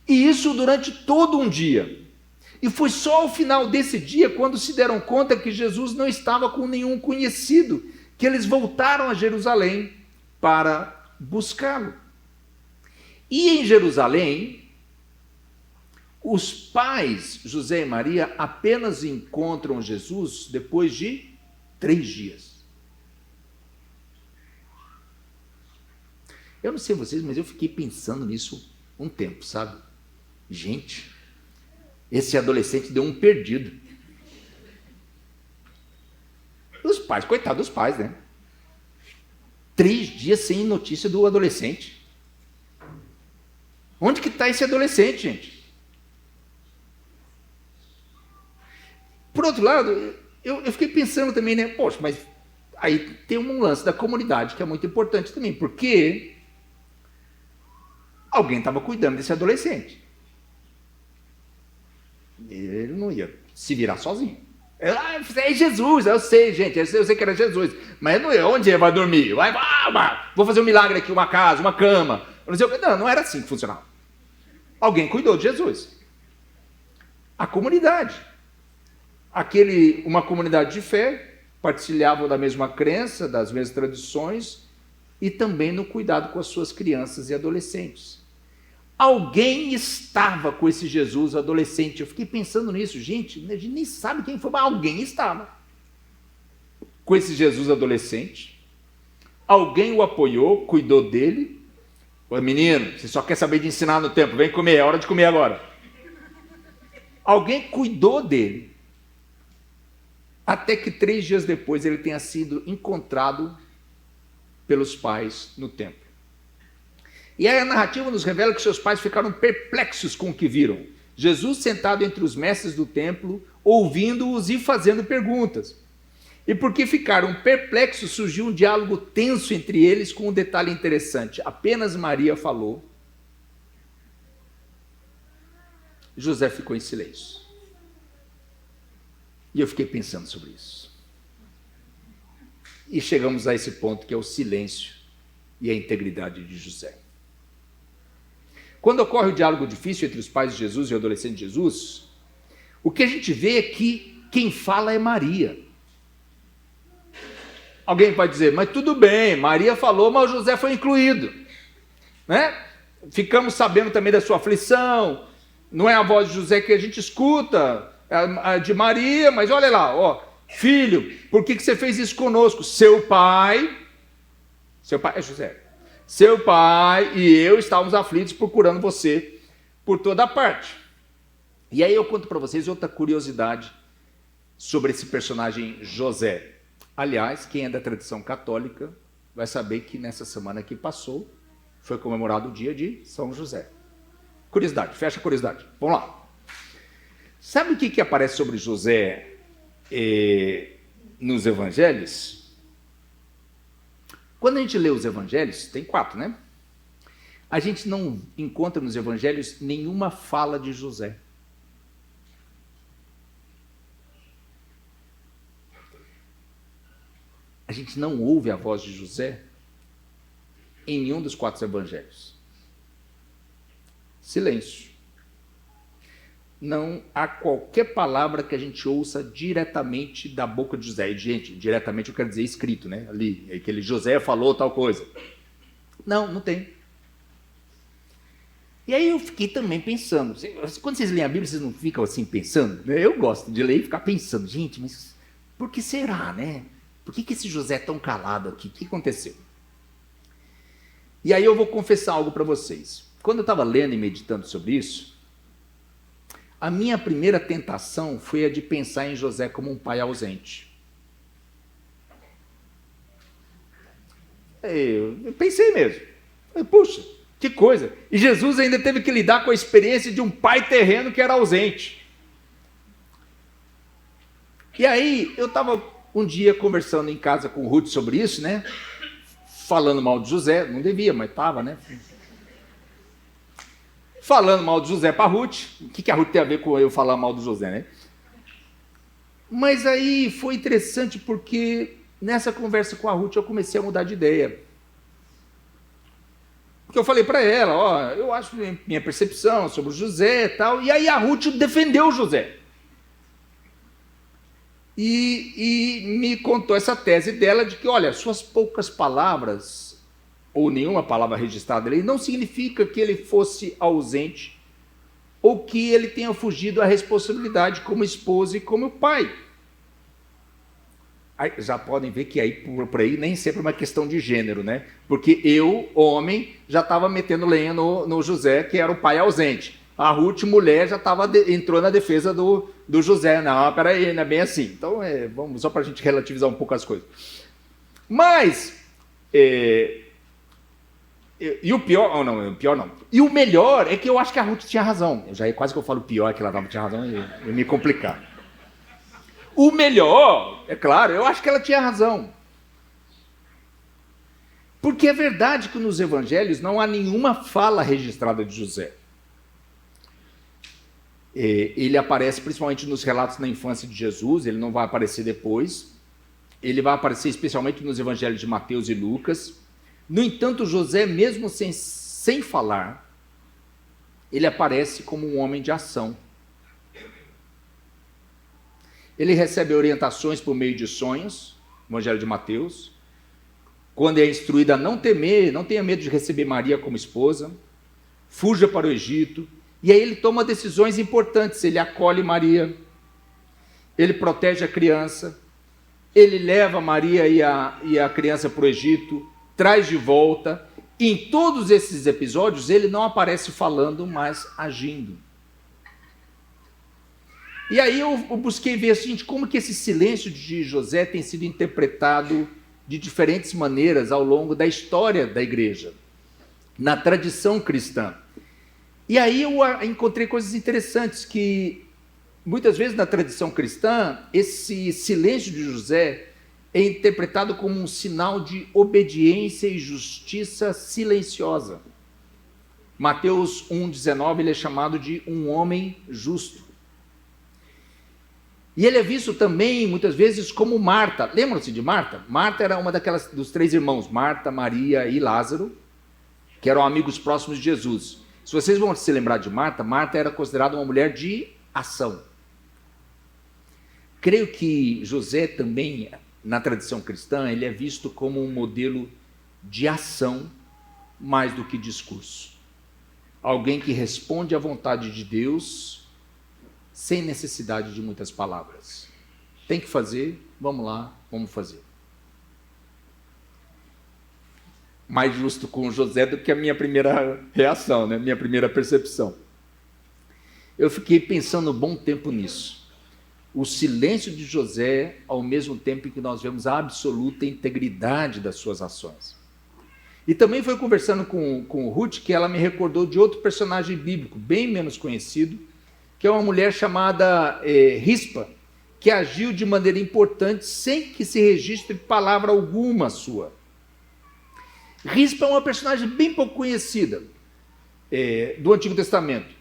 E isso durante todo um dia. E foi só ao final desse dia, quando se deram conta que Jesus não estava com nenhum conhecido, que eles voltaram a Jerusalém para buscá-lo. E em Jerusalém, os pais, José e Maria, apenas encontram Jesus depois de 3 dias. Eu não sei vocês, mas eu fiquei pensando nisso um tempo, sabe? Gente, esse adolescente deu um perdido. Os pais, coitado dos pais, né? 3 dias sem notícia do adolescente. Onde que está esse adolescente, gente? Por outro lado, eu fiquei pensando também, né? Poxa, mas aí tem um lance da comunidade que é muito importante também, porque alguém estava cuidando desse adolescente. Ele não ia se virar sozinho. É Jesus, eu sei, gente, eu sei que era Jesus, mas não é onde ele vai dormir? Vou fazer um milagre aqui, uma casa, uma cama. Não era assim que funcionava. Alguém cuidou de Jesus. A comunidade. Uma comunidade de fé, partilhavam da mesma crença, das mesmas tradições, e também no cuidado com as suas crianças e adolescentes. Alguém estava com esse Jesus adolescente. Eu fiquei pensando nisso, gente, a gente nem sabe quem foi, mas alguém estava com esse Jesus adolescente. Alguém o apoiou, cuidou dele. Ô, menino, você só quer saber de ensinar no tempo, vem comer, é hora de comer agora. alguém cuidou dele, até que 3 dias depois ele tenha sido encontrado pelos pais no templo. E aí a narrativa nos revela que seus pais ficaram perplexos com o que viram. Jesus sentado entre os mestres do templo, ouvindo-os e fazendo perguntas. E porque ficaram perplexos, surgiu um diálogo tenso entre eles com um detalhe interessante. Apenas Maria falou. José ficou em silêncio. E eu fiquei pensando sobre isso. E chegamos a esse ponto que é o silêncio e a integridade de José. Quando ocorre o diálogo difícil entre os pais de Jesus e o adolescente de Jesus, o que a gente vê é que quem fala é Maria. Alguém pode dizer, mas tudo bem, Maria falou, mas José foi incluído. Né? Ficamos sabendo também da sua aflição, não é a voz de José que a gente escuta, é a de Maria, mas olha lá, ó, filho, por que você fez isso conosco? Seu pai é José. Seu pai e eu estávamos aflitos procurando você por toda parte. E aí eu conto para vocês outra curiosidade sobre esse personagem José. Aliás, quem é da tradição católica vai saber que nessa semana que passou foi comemorado o dia de São José. Curiosidade, fecha a curiosidade. Vamos lá. Sabe o que aparece sobre José nos evangelhos? Quando a gente lê os evangelhos, tem 4, né? A gente não encontra nos evangelhos nenhuma fala de José. A gente não ouve a voz de José em nenhum dos 4 evangelhos. Silêncio. Não há qualquer palavra que a gente ouça diretamente da boca de José. E, gente, diretamente eu quero dizer escrito, né? Ali, aquele José falou tal coisa. Não tem. E aí eu fiquei também pensando. Quando vocês leem a Bíblia, vocês não ficam assim pensando? Eu gosto de ler e ficar pensando. Gente, mas por que será, né? Por que esse José é tão calado aqui? O que aconteceu? E aí eu vou confessar algo para vocês. Quando eu estava lendo e meditando sobre isso, a minha primeira tentação foi a de pensar em José como um pai ausente. Eu pensei mesmo. Puxa, que coisa. E Jesus ainda teve que lidar com a experiência de um pai terreno que era ausente. E aí, eu estava um dia conversando em casa com o Ruth sobre isso, né? Falando mal de José. Não devia, mas estava, né? Falando mal de José para Ruth. O que a Ruth tem a ver com eu falar mal do José, né? Mas aí foi interessante porque nessa conversa com a Ruth eu comecei a mudar de ideia. Porque eu falei para ela, ó, eu acho minha percepção sobre o José e tal. E aí a Ruth defendeu o José. E me contou essa tese dela de que, olha, suas poucas palavras ou nenhuma palavra registrada ali, não significa que ele fosse ausente ou que ele tenha fugido à responsabilidade como esposa e como pai. Aí, já podem ver que aí, por aí nem sempre é uma questão de gênero, né? Porque eu, homem, já estava metendo lenha no José, que era o pai ausente. A Ruth, mulher, já entrou na defesa do José. Não, peraí, não é bem assim. Então, vamos só para a gente relativizar um pouco as coisas. Mas... E o pior, não, pior não. E o melhor é que eu acho que a Ruth tinha razão. Quase que eu falo pior, que ela não tinha razão, eu me complicar. O melhor, é claro, eu acho que ela tinha razão. Porque é verdade que nos evangelhos não há nenhuma fala registrada de José. Ele aparece principalmente nos relatos na infância de Jesus, ele não vai aparecer depois. Ele vai aparecer especialmente nos evangelhos de Mateus e Lucas. No entanto, José, mesmo sem falar, ele aparece como um homem de ação. Ele recebe orientações por meio de sonhos, no Evangelho de Mateus. Quando é instruído a não temer, não tenha medo de receber Maria como esposa, fuja para o Egito, e aí ele toma decisões importantes, ele acolhe Maria, ele protege a criança, ele leva Maria e a criança para o Egito, traz de volta. Em todos esses episódios, ele não aparece falando, mas agindo. E aí eu busquei ver, gente, como que esse silêncio de José tem sido interpretado de diferentes maneiras ao longo da história da igreja, na tradição cristã. E aí eu encontrei coisas interessantes, que muitas vezes na tradição cristã, esse silêncio de José é interpretado como um sinal de obediência e justiça silenciosa. Mateus 1,19, ele é chamado de um homem justo. E ele é visto também, muitas vezes, como Marta. Lembram-se de Marta? Marta era uma dos 3 irmãos, Marta, Maria e Lázaro, que eram amigos próximos de Jesus. Se vocês vão se lembrar de Marta, Marta era considerada uma mulher de ação. Creio que José também, na tradição cristã, ele é visto como um modelo de ação mais do que discurso. Alguém que responde à vontade de Deus sem necessidade de muitas palavras. Tem que fazer, vamos lá, vamos fazer. Mais justo com José do que a minha primeira reação, né? Minha primeira percepção. Eu fiquei pensando um bom tempo nisso. O silêncio de José, ao mesmo tempo em que nós vemos a absoluta integridade das suas ações. E também foi conversando com Ruth que ela me recordou de outro personagem bíblico, bem menos conhecido, que é uma mulher chamada Rispa, que agiu de maneira importante sem que se registre palavra alguma sua. Rispa é uma personagem bem pouco conhecida do Antigo Testamento.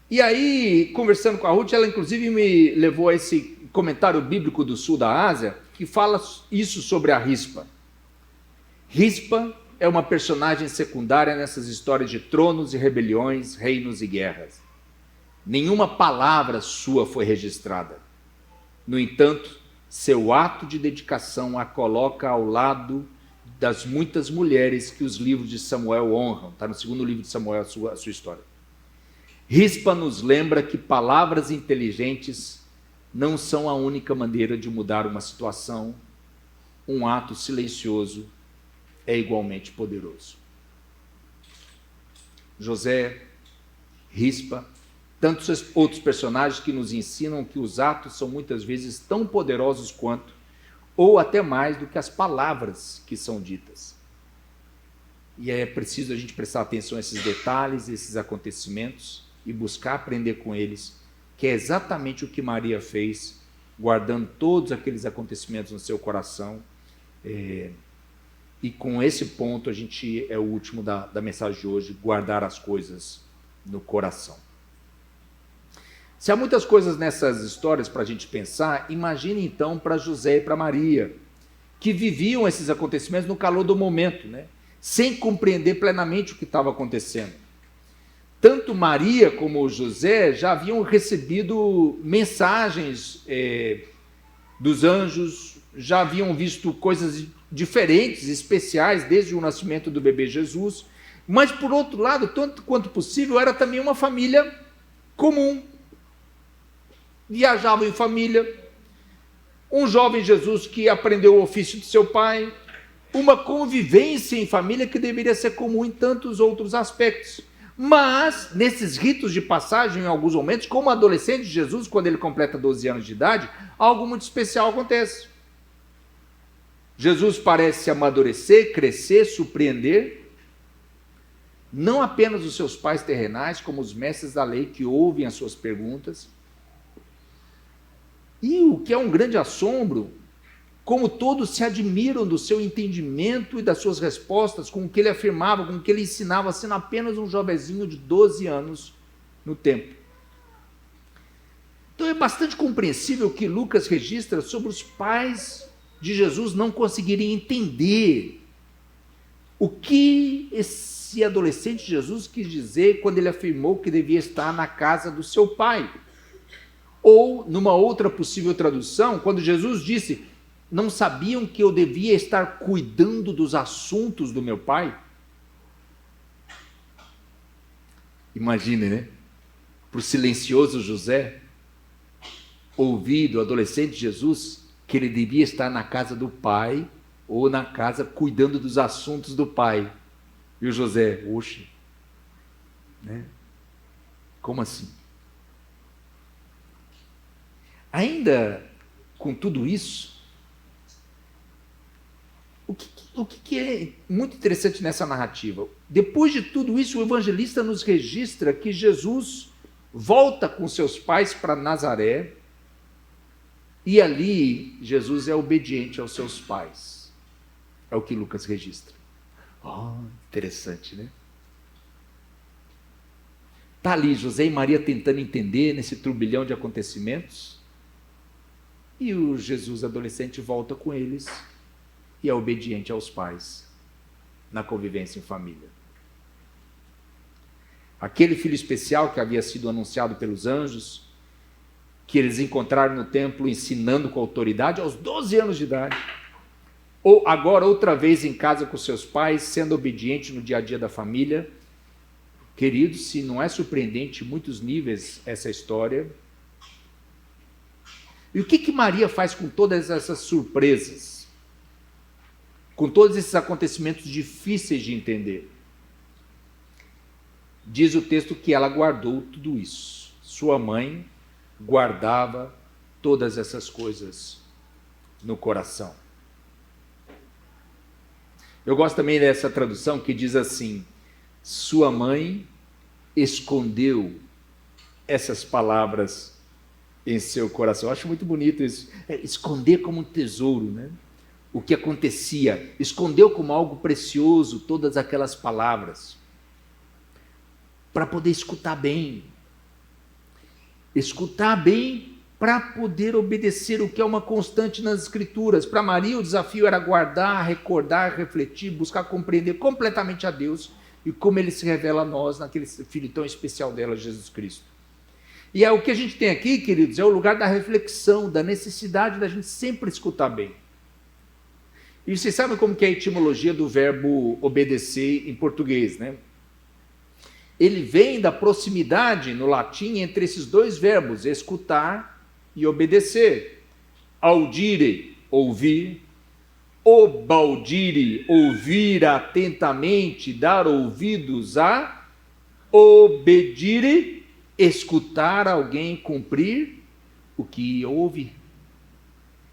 E aí, conversando com a Ruth, ela inclusive me levou a esse comentário bíblico do sul da Ásia, que fala isso sobre a Rispa. Rispa é uma personagem secundária nessas histórias de tronos e rebeliões, reinos e guerras. Nenhuma palavra sua foi registrada. No entanto, seu ato de dedicação a coloca ao lado das muitas mulheres que os livros de Samuel honram. Está no 2º livro de Samuel a sua história. Rispa nos lembra que palavras inteligentes não são a única maneira de mudar uma situação. Um ato silencioso é igualmente poderoso. José, Rispa, tantos outros personagens que nos ensinam que os atos são muitas vezes tão poderosos quanto, ou até mais do que as palavras que são ditas. E é preciso a gente prestar atenção a esses detalhes, esses acontecimentos, e buscar aprender com eles, que é exatamente o que Maria fez, guardando todos aqueles acontecimentos no seu coração. E com esse ponto, a gente é o último da mensagem de hoje, guardar as coisas no coração. Se há muitas coisas nessas histórias para a gente pensar, imagine então para José e para Maria, que viviam esses acontecimentos no calor do momento, né? Sem compreender plenamente o que estava acontecendo. Tanto Maria como José já haviam recebido mensagens dos anjos, já haviam visto coisas diferentes, especiais, desde o nascimento do bebê Jesus, mas, por outro lado, tanto quanto possível, era também uma família comum. Viajavam em família, um jovem Jesus que aprendeu o ofício de seu pai, uma convivência em família que deveria ser comum em tantos outros aspectos. Mas, nesses ritos de passagem, em alguns momentos, como adolescente de Jesus, quando ele completa 12 anos de idade, algo muito especial acontece. Jesus parece amadurecer, crescer, surpreender, não apenas os seus pais terrenais, como os mestres da lei que ouvem as suas perguntas. E o que é um grande assombro, como todos se admiram do seu entendimento e das suas respostas, com o que ele afirmava, com o que ele ensinava, sendo apenas um jovenzinho de 12 anos no templo. Então é bastante compreensível que Lucas registra sobre os pais de Jesus não conseguirem entender o que esse adolescente Jesus quis dizer quando ele afirmou que devia estar na casa do seu pai. Ou, numa outra possível tradução, quando Jesus disse: não sabiam que eu devia estar cuidando dos assuntos do meu pai? Imagine, né? Para o silencioso José, ouvir do adolescente Jesus que ele devia estar na casa do pai, ou na casa cuidando dos assuntos do pai. E o José, oxe, né? Como assim? Ainda com tudo isso, o que é muito interessante nessa narrativa? Depois de tudo isso, o evangelista nos registra que Jesus volta com seus pais para Nazaré e ali Jesus é obediente aos seus pais. É o que Lucas registra. Oh, interessante, né? Está ali José e Maria tentando entender nesse turbilhão de acontecimentos e o Jesus adolescente volta com eles e é obediente aos pais na convivência em família. Aquele filho especial que havia sido anunciado pelos anjos, que eles encontraram no templo ensinando com autoridade aos 12 anos de idade, ou agora outra vez em casa com seus pais, sendo obediente no dia a dia da família. Queridos, se não é surpreendente em muitos níveis essa história. E o que Maria faz com todas essas surpresas? Com todos esses acontecimentos difíceis de entender? Diz o texto que ela guardou tudo isso. Sua mãe guardava todas essas coisas no coração. Eu gosto também dessa tradução que diz assim: sua mãe escondeu essas palavras em seu coração. Eu acho muito bonito isso. Esconder como um tesouro, né? O que acontecia. Escondeu como algo precioso todas aquelas palavras. Para poder escutar bem. Escutar bem para poder obedecer, o que é uma constante nas Escrituras. Para Maria, o desafio era guardar, recordar, refletir, buscar compreender completamente a Deus e como Ele se revela a nós naquele Filho tão especial dela, Jesus Cristo. E é o que a gente tem aqui, queridos, é o lugar da reflexão, da necessidade da gente sempre escutar bem. E vocês sabem como que é a etimologia do verbo obedecer em português, né? Ele vem da proximidade no latim entre esses dois verbos, escutar e obedecer. Audire, ouvir. Obaudire, ouvir atentamente, dar ouvidos a. Obedire, escutar alguém cumprir o que ouve.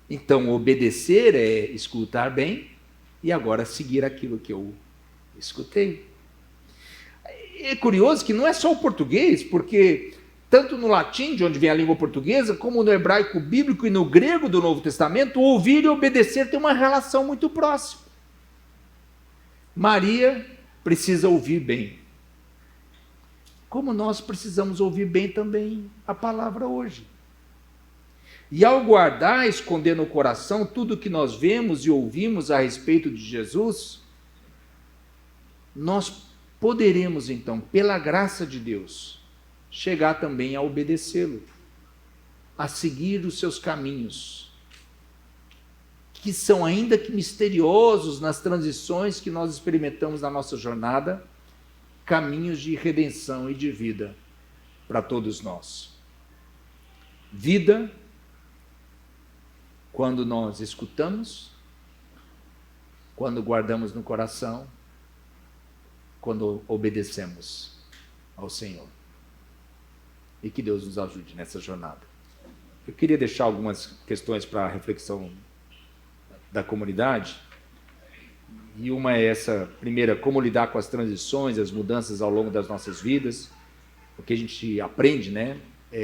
Então, obedecer é escutar bem e agora seguir aquilo que eu escutei. É curioso que não é só o português, porque tanto no latim, de onde vem a língua portuguesa, como no hebraico bíblico e no grego do Novo Testamento, ouvir e obedecer tem uma relação muito próxima. Maria precisa ouvir bem. Como nós precisamos ouvir bem também a palavra hoje. E ao guardar, esconder no coração tudo o que nós vemos e ouvimos a respeito de Jesus, nós poderemos então, pela graça de Deus, chegar também a obedecê-lo, a seguir os seus caminhos, que são ainda que misteriosos nas transições que nós experimentamos na nossa jornada, caminhos de redenção e de vida para todos nós. Vida, quando nós escutamos, quando guardamos no coração, quando obedecemos ao Senhor. E que Deus nos ajude nessa jornada. Eu queria deixar algumas questões para a reflexão da comunidade. E uma é essa, primeira, como lidar com as transições, as mudanças ao longo das nossas vidas. O que a gente aprende, né,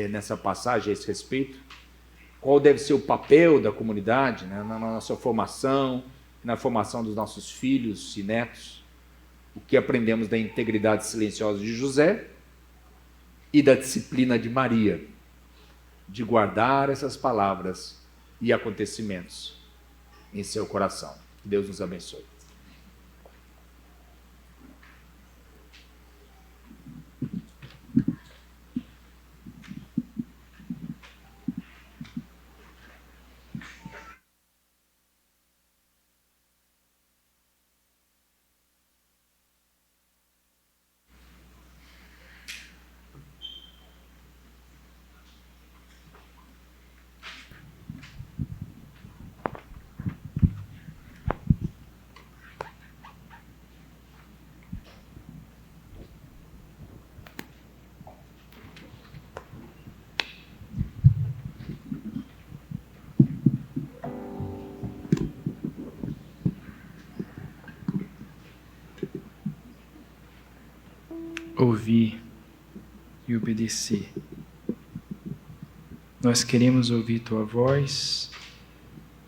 nessa passagem a esse respeito. Qual deve ser o papel da comunidade, né, na nossa formação, na formação dos nossos filhos e netos. O que aprendemos da integridade silenciosa de José e da disciplina de Maria, de guardar essas palavras e acontecimentos em seu coração. Que Deus nos abençoe. ouvir e obedecer. Nós queremos ouvir Tua voz,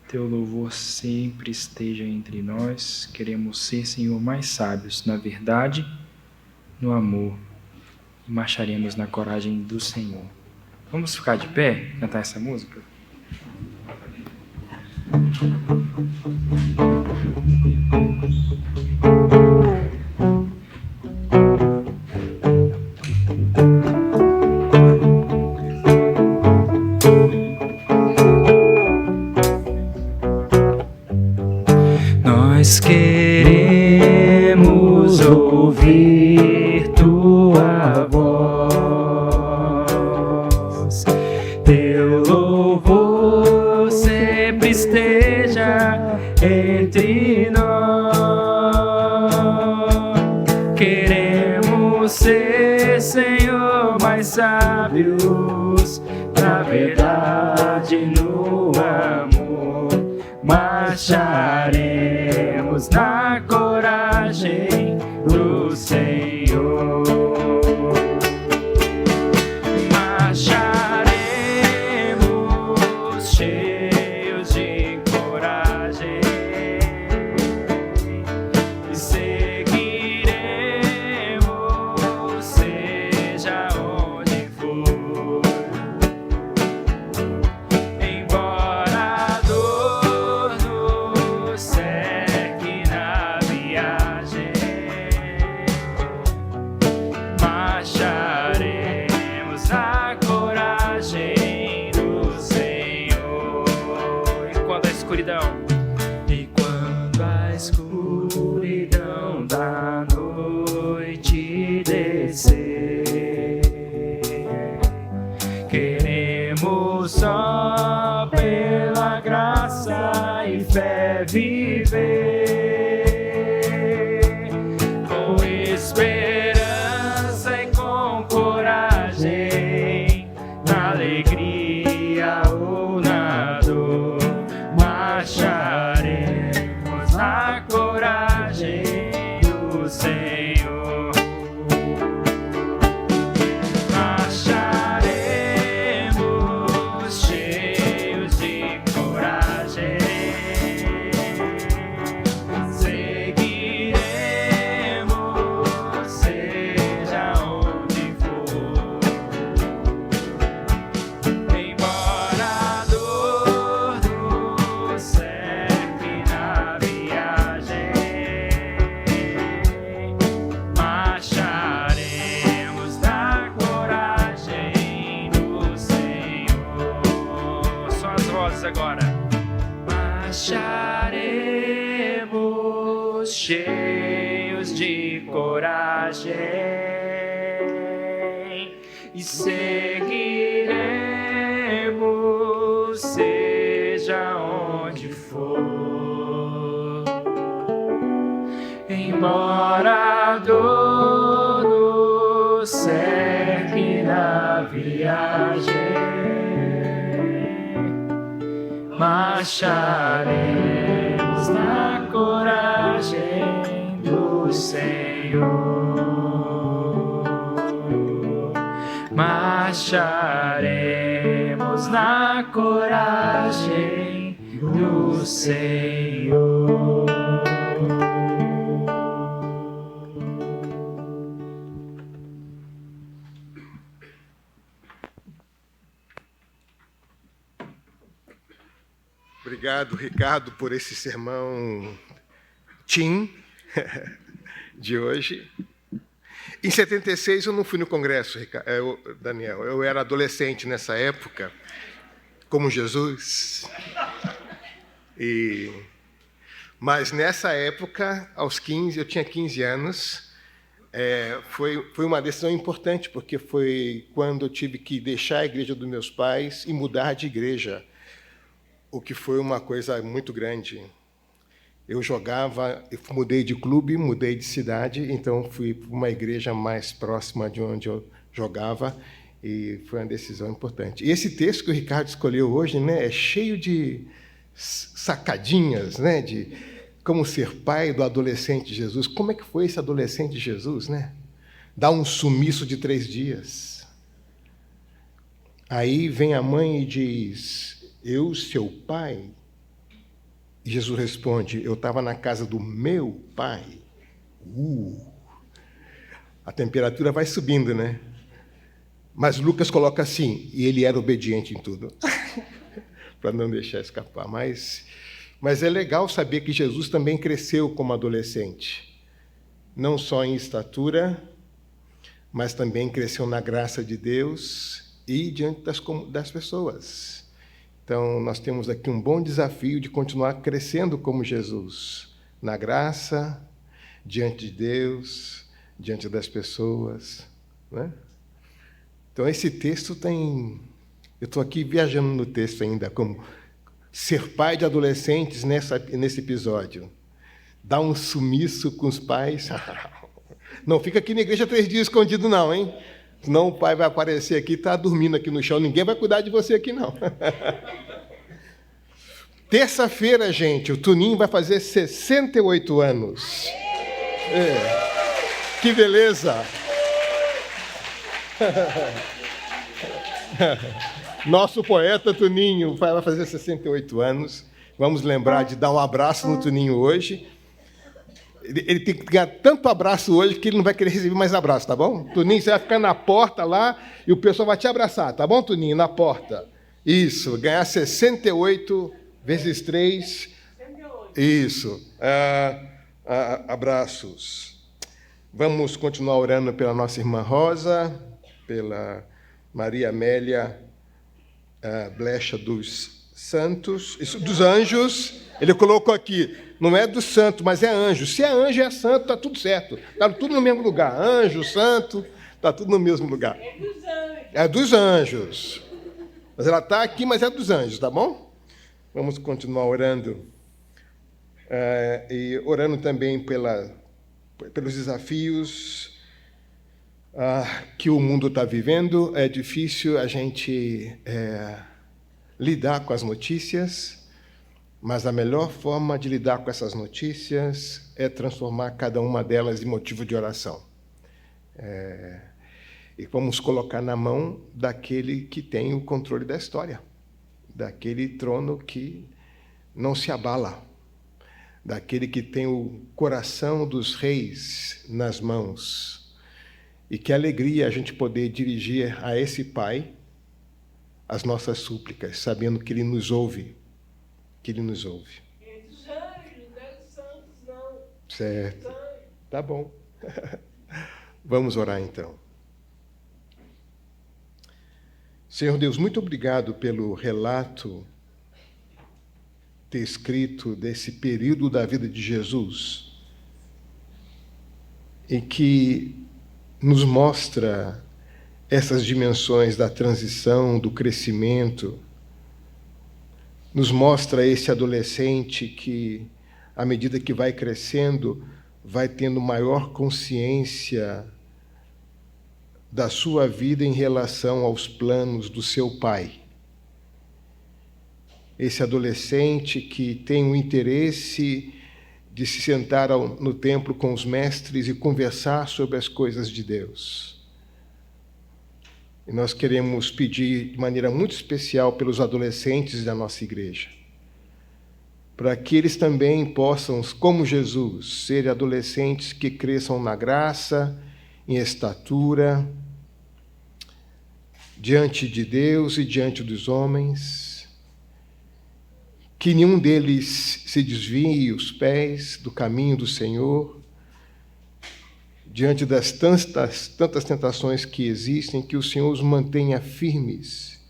Teu louvor sempre esteja entre nós. Queremos ser, Senhor, mais sábios na verdade, no amor, e marcharemos na coragem do Senhor. Vamos ficar de pé, cantar essa música? Nós queremos ouvir Tua voz, Teu louvor sempre esteja entre nós. Queremos ser, Senhor, mais sábios na verdade, no amor. Marcharemos na coragem do Senhor. Marcharemos cheios de coragem e seguiremos, seja onde for. Embora a dor nos cerque na viagem, marcharemos na coragem do Senhor. E quando a escuridão da noite descer, queremos só pela graça e fé viver, com esperança e com coragem, na alegria ou na dor, marcharemos na coragem do Senhor. Marcharemos cheios de coragem, seguiremos, seja onde for. Embora a dor nos cerque na viagem, marcharemos na coragem do Senhor. Só as vozes agora. Marcharemos cheios de coragem e seguiremos, seja onde for. Embora a dor nos cerque na viagem, marcharemos na coragem do Senhor. Marcharemos na coragem do Senhor. Obrigado, Ricardo, por esse sermão teen de hoje. Em 76, eu não fui no congresso, Daniel. Eu era adolescente nessa época, como Jesus. Mas nessa época, aos 15, eu tinha 15 anos, foi uma decisão importante, porque foi quando eu tive que deixar a igreja dos meus pais e mudar de igreja, o que foi uma coisa muito grande. Eu mudei de clube, mudei de cidade, então fui para uma igreja mais próxima de onde eu jogava, e foi uma decisão importante. E esse texto que o Ricardo escolheu hoje, né, é cheio de sacadinhas, né, de como ser pai do adolescente Jesus. Como é que foi esse adolescente Jesus, né? dá um sumiço de 3 dias. Aí vem a mãe e diz: eu, seu pai? E Jesus responde: eu estava na casa do meu pai. A temperatura vai subindo, né? Mas Lucas coloca assim: e ele era obediente em tudo. Para não deixar escapar. Mas é legal saber que Jesus também cresceu como adolescente. Não só em estatura, mas também cresceu na graça de Deus e diante das pessoas. Então, nós temos aqui um bom desafio de continuar crescendo como Jesus, na graça, diante de Deus, diante das pessoas, né? Então, esse texto tem... Eu estou aqui viajando no texto ainda, como ser pai de adolescentes nesse episódio. Dar um sumiço com os pais. Não fica aqui na igreja 3 dias escondido, não, hein? Senão o pai vai aparecer aqui e está dormindo aqui no chão. Ninguém vai cuidar de você aqui, não. Terça-feira, gente, o Tuninho vai fazer 68 anos. Que beleza! Nosso poeta Tuninho vai fazer 68 anos. Vamos lembrar de dar um abraço no Tuninho hoje. Ele tem que ganhar tanto abraço hoje que ele não vai querer receber mais abraço, tá bom? Tuninho, você vai ficar na porta lá e o pessoal vai te abraçar, tá bom, Tuninho? Na porta. Isso, ganhar 68 vezes 3. Isso. Abraços. Vamos continuar orando pela nossa irmã Rosa, pela Maria Amélia Blecha dos Santos, isso, dos Anjos. Ele colocou aqui, não é do santo, mas é anjo. Se é anjo e é santo, está tudo certo. Está tudo no mesmo lugar. Anjo, santo, está tudo no mesmo lugar. É dos anjos. É dos anjos. Mas ela está aqui, mas é dos anjos, tá bom? Vamos continuar orando. E orando também pelos desafios que o mundo está vivendo. É difícil a gente lidar com as notícias, mas a melhor forma de lidar com essas notícias é transformar cada uma delas em motivo de oração. E vamos colocar na mão daquele que tem o controle da história, daquele trono que não se abala, daquele que tem o coração dos reis nas mãos. E que alegria a gente poder dirigir a esse Pai as nossas súplicas, sabendo que Ele nos ouve. Que Ele nos ouve. É dos anjos, não é dos santos, não. Certo. Tá bom. Vamos orar então. Senhor Deus, muito obrigado pelo relato escrito desse período da vida de Jesus, em que nos mostra essas dimensões da transição, do crescimento, nos mostra esse adolescente que, à medida que vai crescendo, vai tendo maior consciência da sua vida em relação aos planos do seu pai. Esse adolescente que tem o interesse de se sentar no templo com os mestres e conversar sobre as coisas de Deus. E nós queremos pedir de maneira muito especial pelos adolescentes da nossa igreja, para que eles também possam, como Jesus, ser adolescentes que cresçam na graça, em estatura, diante de Deus e diante dos homens, que nenhum deles se desvie os pés do caminho do Senhor, diante das tantas tentações que existem, que o Senhor os mantenha firmes,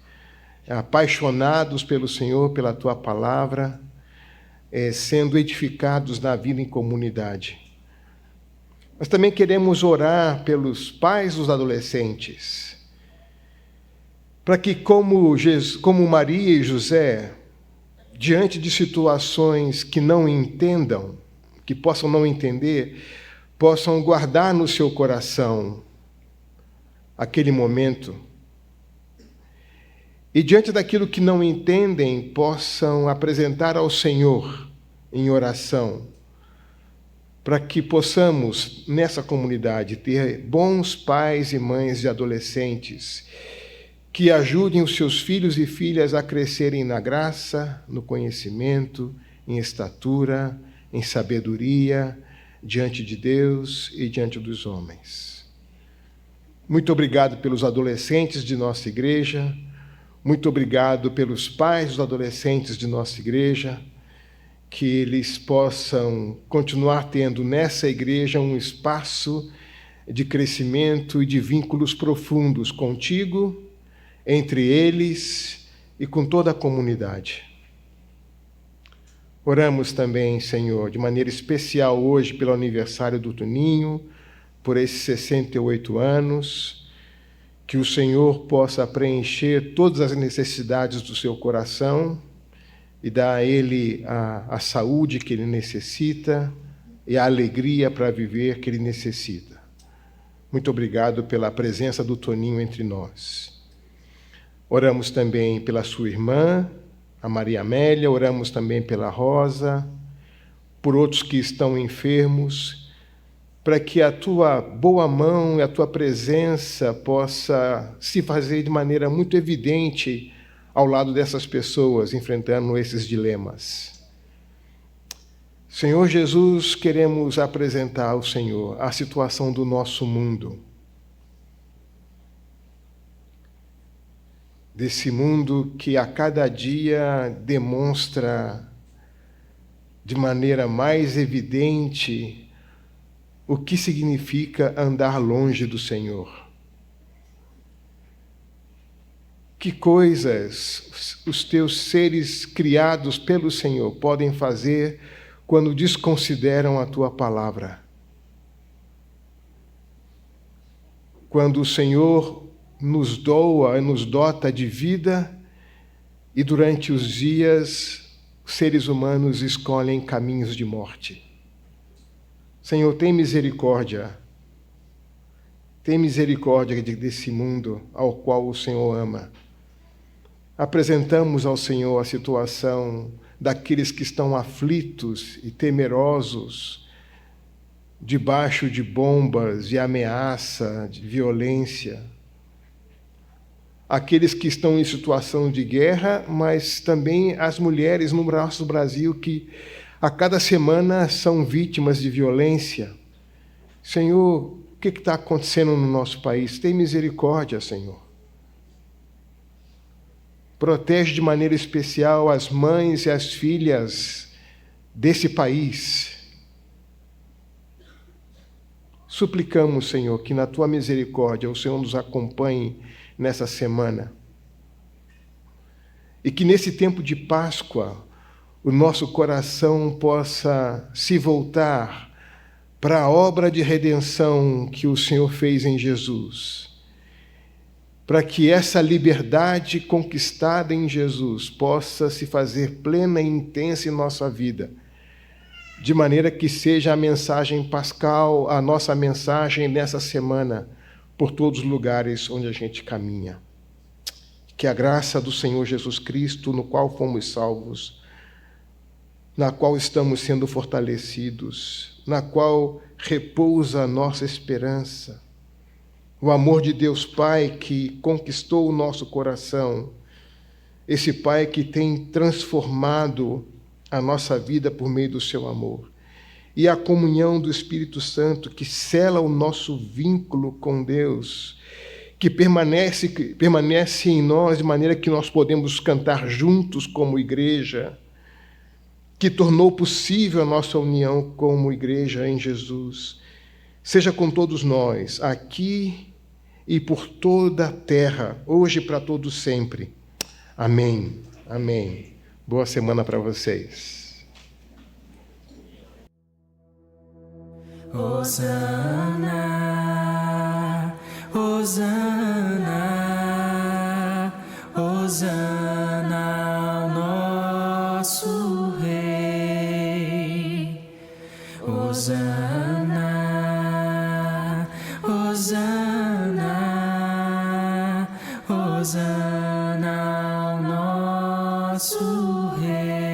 apaixonados pelo Senhor, pela Tua palavra, sendo edificados na vida em comunidade. Mas também queremos orar pelos pais dos adolescentes, para que, como Maria e José, diante de situações que não entendam, que possam não entender, possam guardar no seu coração aquele momento e, diante daquilo que não entendem, possam apresentar ao Senhor em oração para que possamos, nessa comunidade, ter bons pais e mães de adolescentes que ajudem os seus filhos e filhas a crescerem na graça, no conhecimento, em estatura, em sabedoria, diante de Deus e diante dos homens. Muito obrigado pelos adolescentes de nossa igreja, muito obrigado pelos pais dos adolescentes de nossa igreja, que eles possam continuar tendo nessa igreja um espaço de crescimento e de vínculos profundos contigo, entre eles e com toda a comunidade. Oramos também, Senhor, de maneira especial hoje pelo aniversário do Toninho, por esses 68 anos, que o Senhor possa preencher todas as necessidades do seu coração e dar a ele a saúde que ele necessita e a alegria para viver que ele necessita. Muito obrigado pela presença do Toninho entre nós. Oramos também pela sua irmã, a Maria Amélia, oramos também pela Rosa, por outros que estão enfermos, para que a tua boa mão e a tua presença possa se fazer de maneira muito evidente ao lado dessas pessoas enfrentando esses dilemas. Senhor Jesus, queremos apresentar ao Senhor a situação do nosso mundo. Desse mundo que a cada dia demonstra de maneira mais evidente o que significa andar longe do Senhor. Que coisas os teus seres criados pelo Senhor podem fazer quando desconsideram a tua palavra? Quando o Senhor nos doa e nos dota de vida e durante os dias os seres humanos escolhem caminhos de morte. Senhor, tem misericórdia. Tem misericórdia desse mundo ao qual o Senhor ama. Apresentamos ao Senhor a situação daqueles que estão aflitos e temerosos, debaixo de bombas, de ameaça, de violência. Aqueles que estão em situação de guerra, mas também as mulheres no nosso Brasil que a cada semana são vítimas de violência. Senhor, o que está acontecendo no nosso país? Tem misericórdia, Senhor. Protege de maneira especial as mães e as filhas desse país. Suplicamos, Senhor, que na tua misericórdia o Senhor nos acompanhe nessa semana. E que nesse tempo de Páscoa o nosso coração possa se voltar para a obra de redenção que o Senhor fez em Jesus. Para que essa liberdade conquistada em Jesus possa se fazer plena e intensa em nossa vida, de maneira que seja a mensagem pascal, a nossa mensagem nessa semana, por todos os lugares onde a gente caminha. Que a graça do Senhor Jesus Cristo, no qual fomos salvos, na qual estamos sendo fortalecidos, na qual repousa a nossa esperança, o amor de Deus Pai que conquistou o nosso coração, esse Pai que tem transformado a nossa vida por meio do seu amor, e a comunhão do Espírito Santo que sela o nosso vínculo com Deus, que permanece em nós de maneira que nós podemos cantar juntos como igreja, que tornou possível a nossa união como igreja em Jesus. Seja com todos nós, aqui e por toda a terra, hoje e para todos sempre. Amém. Amém. Boa semana para vocês. Hosana, Hosana, Hosana ao nosso Rei. Hosana, Hosana, Hosana ao nosso Rei.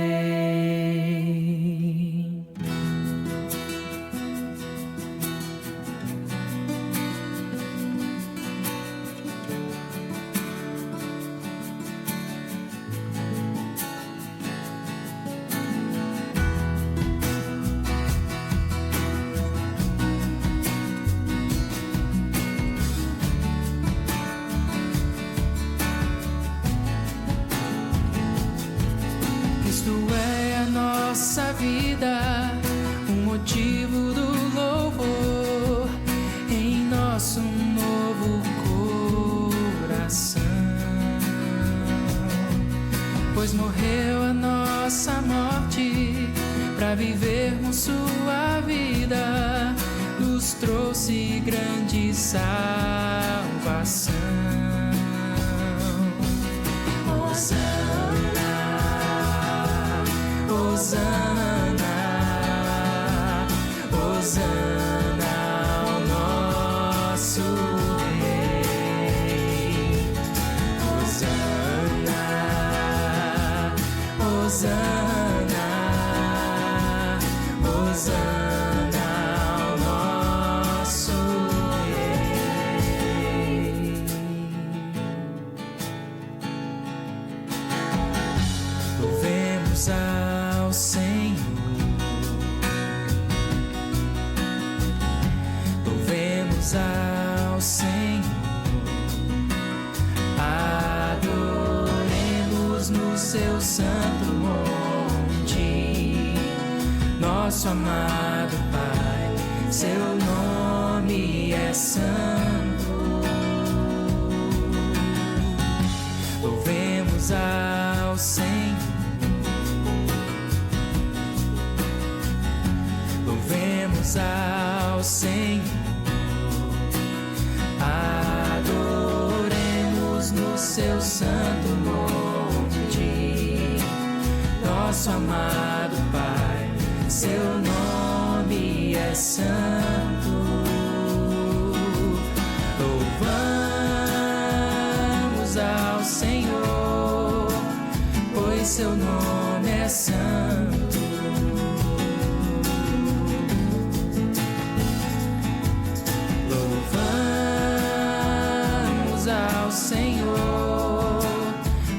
vida, o motivo do louvor em nosso novo coração. Pois morreu a nossa morte para vivermos sua vida, nos trouxe grande salvação. Hosana, Hosana, Hosana ao nosso Rei. Hosana, Hosana, Hosana ao nosso Rei. Louvemos ao Senhor, louvemos ao Senhor, adoremos no seu santo monte, nosso amado Pai, seu nome é santo. Louvemos ao Senhor, louvemos ao Senhor, adoremos no seu santo monte, nosso amado Pai, seu nome é santo. Louvamos ao Senhor, pois seu nome é santo. Louvamos ao Senhor,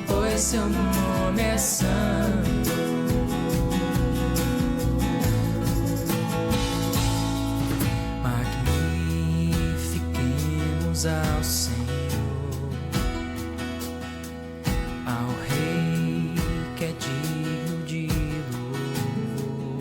pois seu nome é santo. Magnifiquemos ao Senhor, ao Rei que é digno de louvor.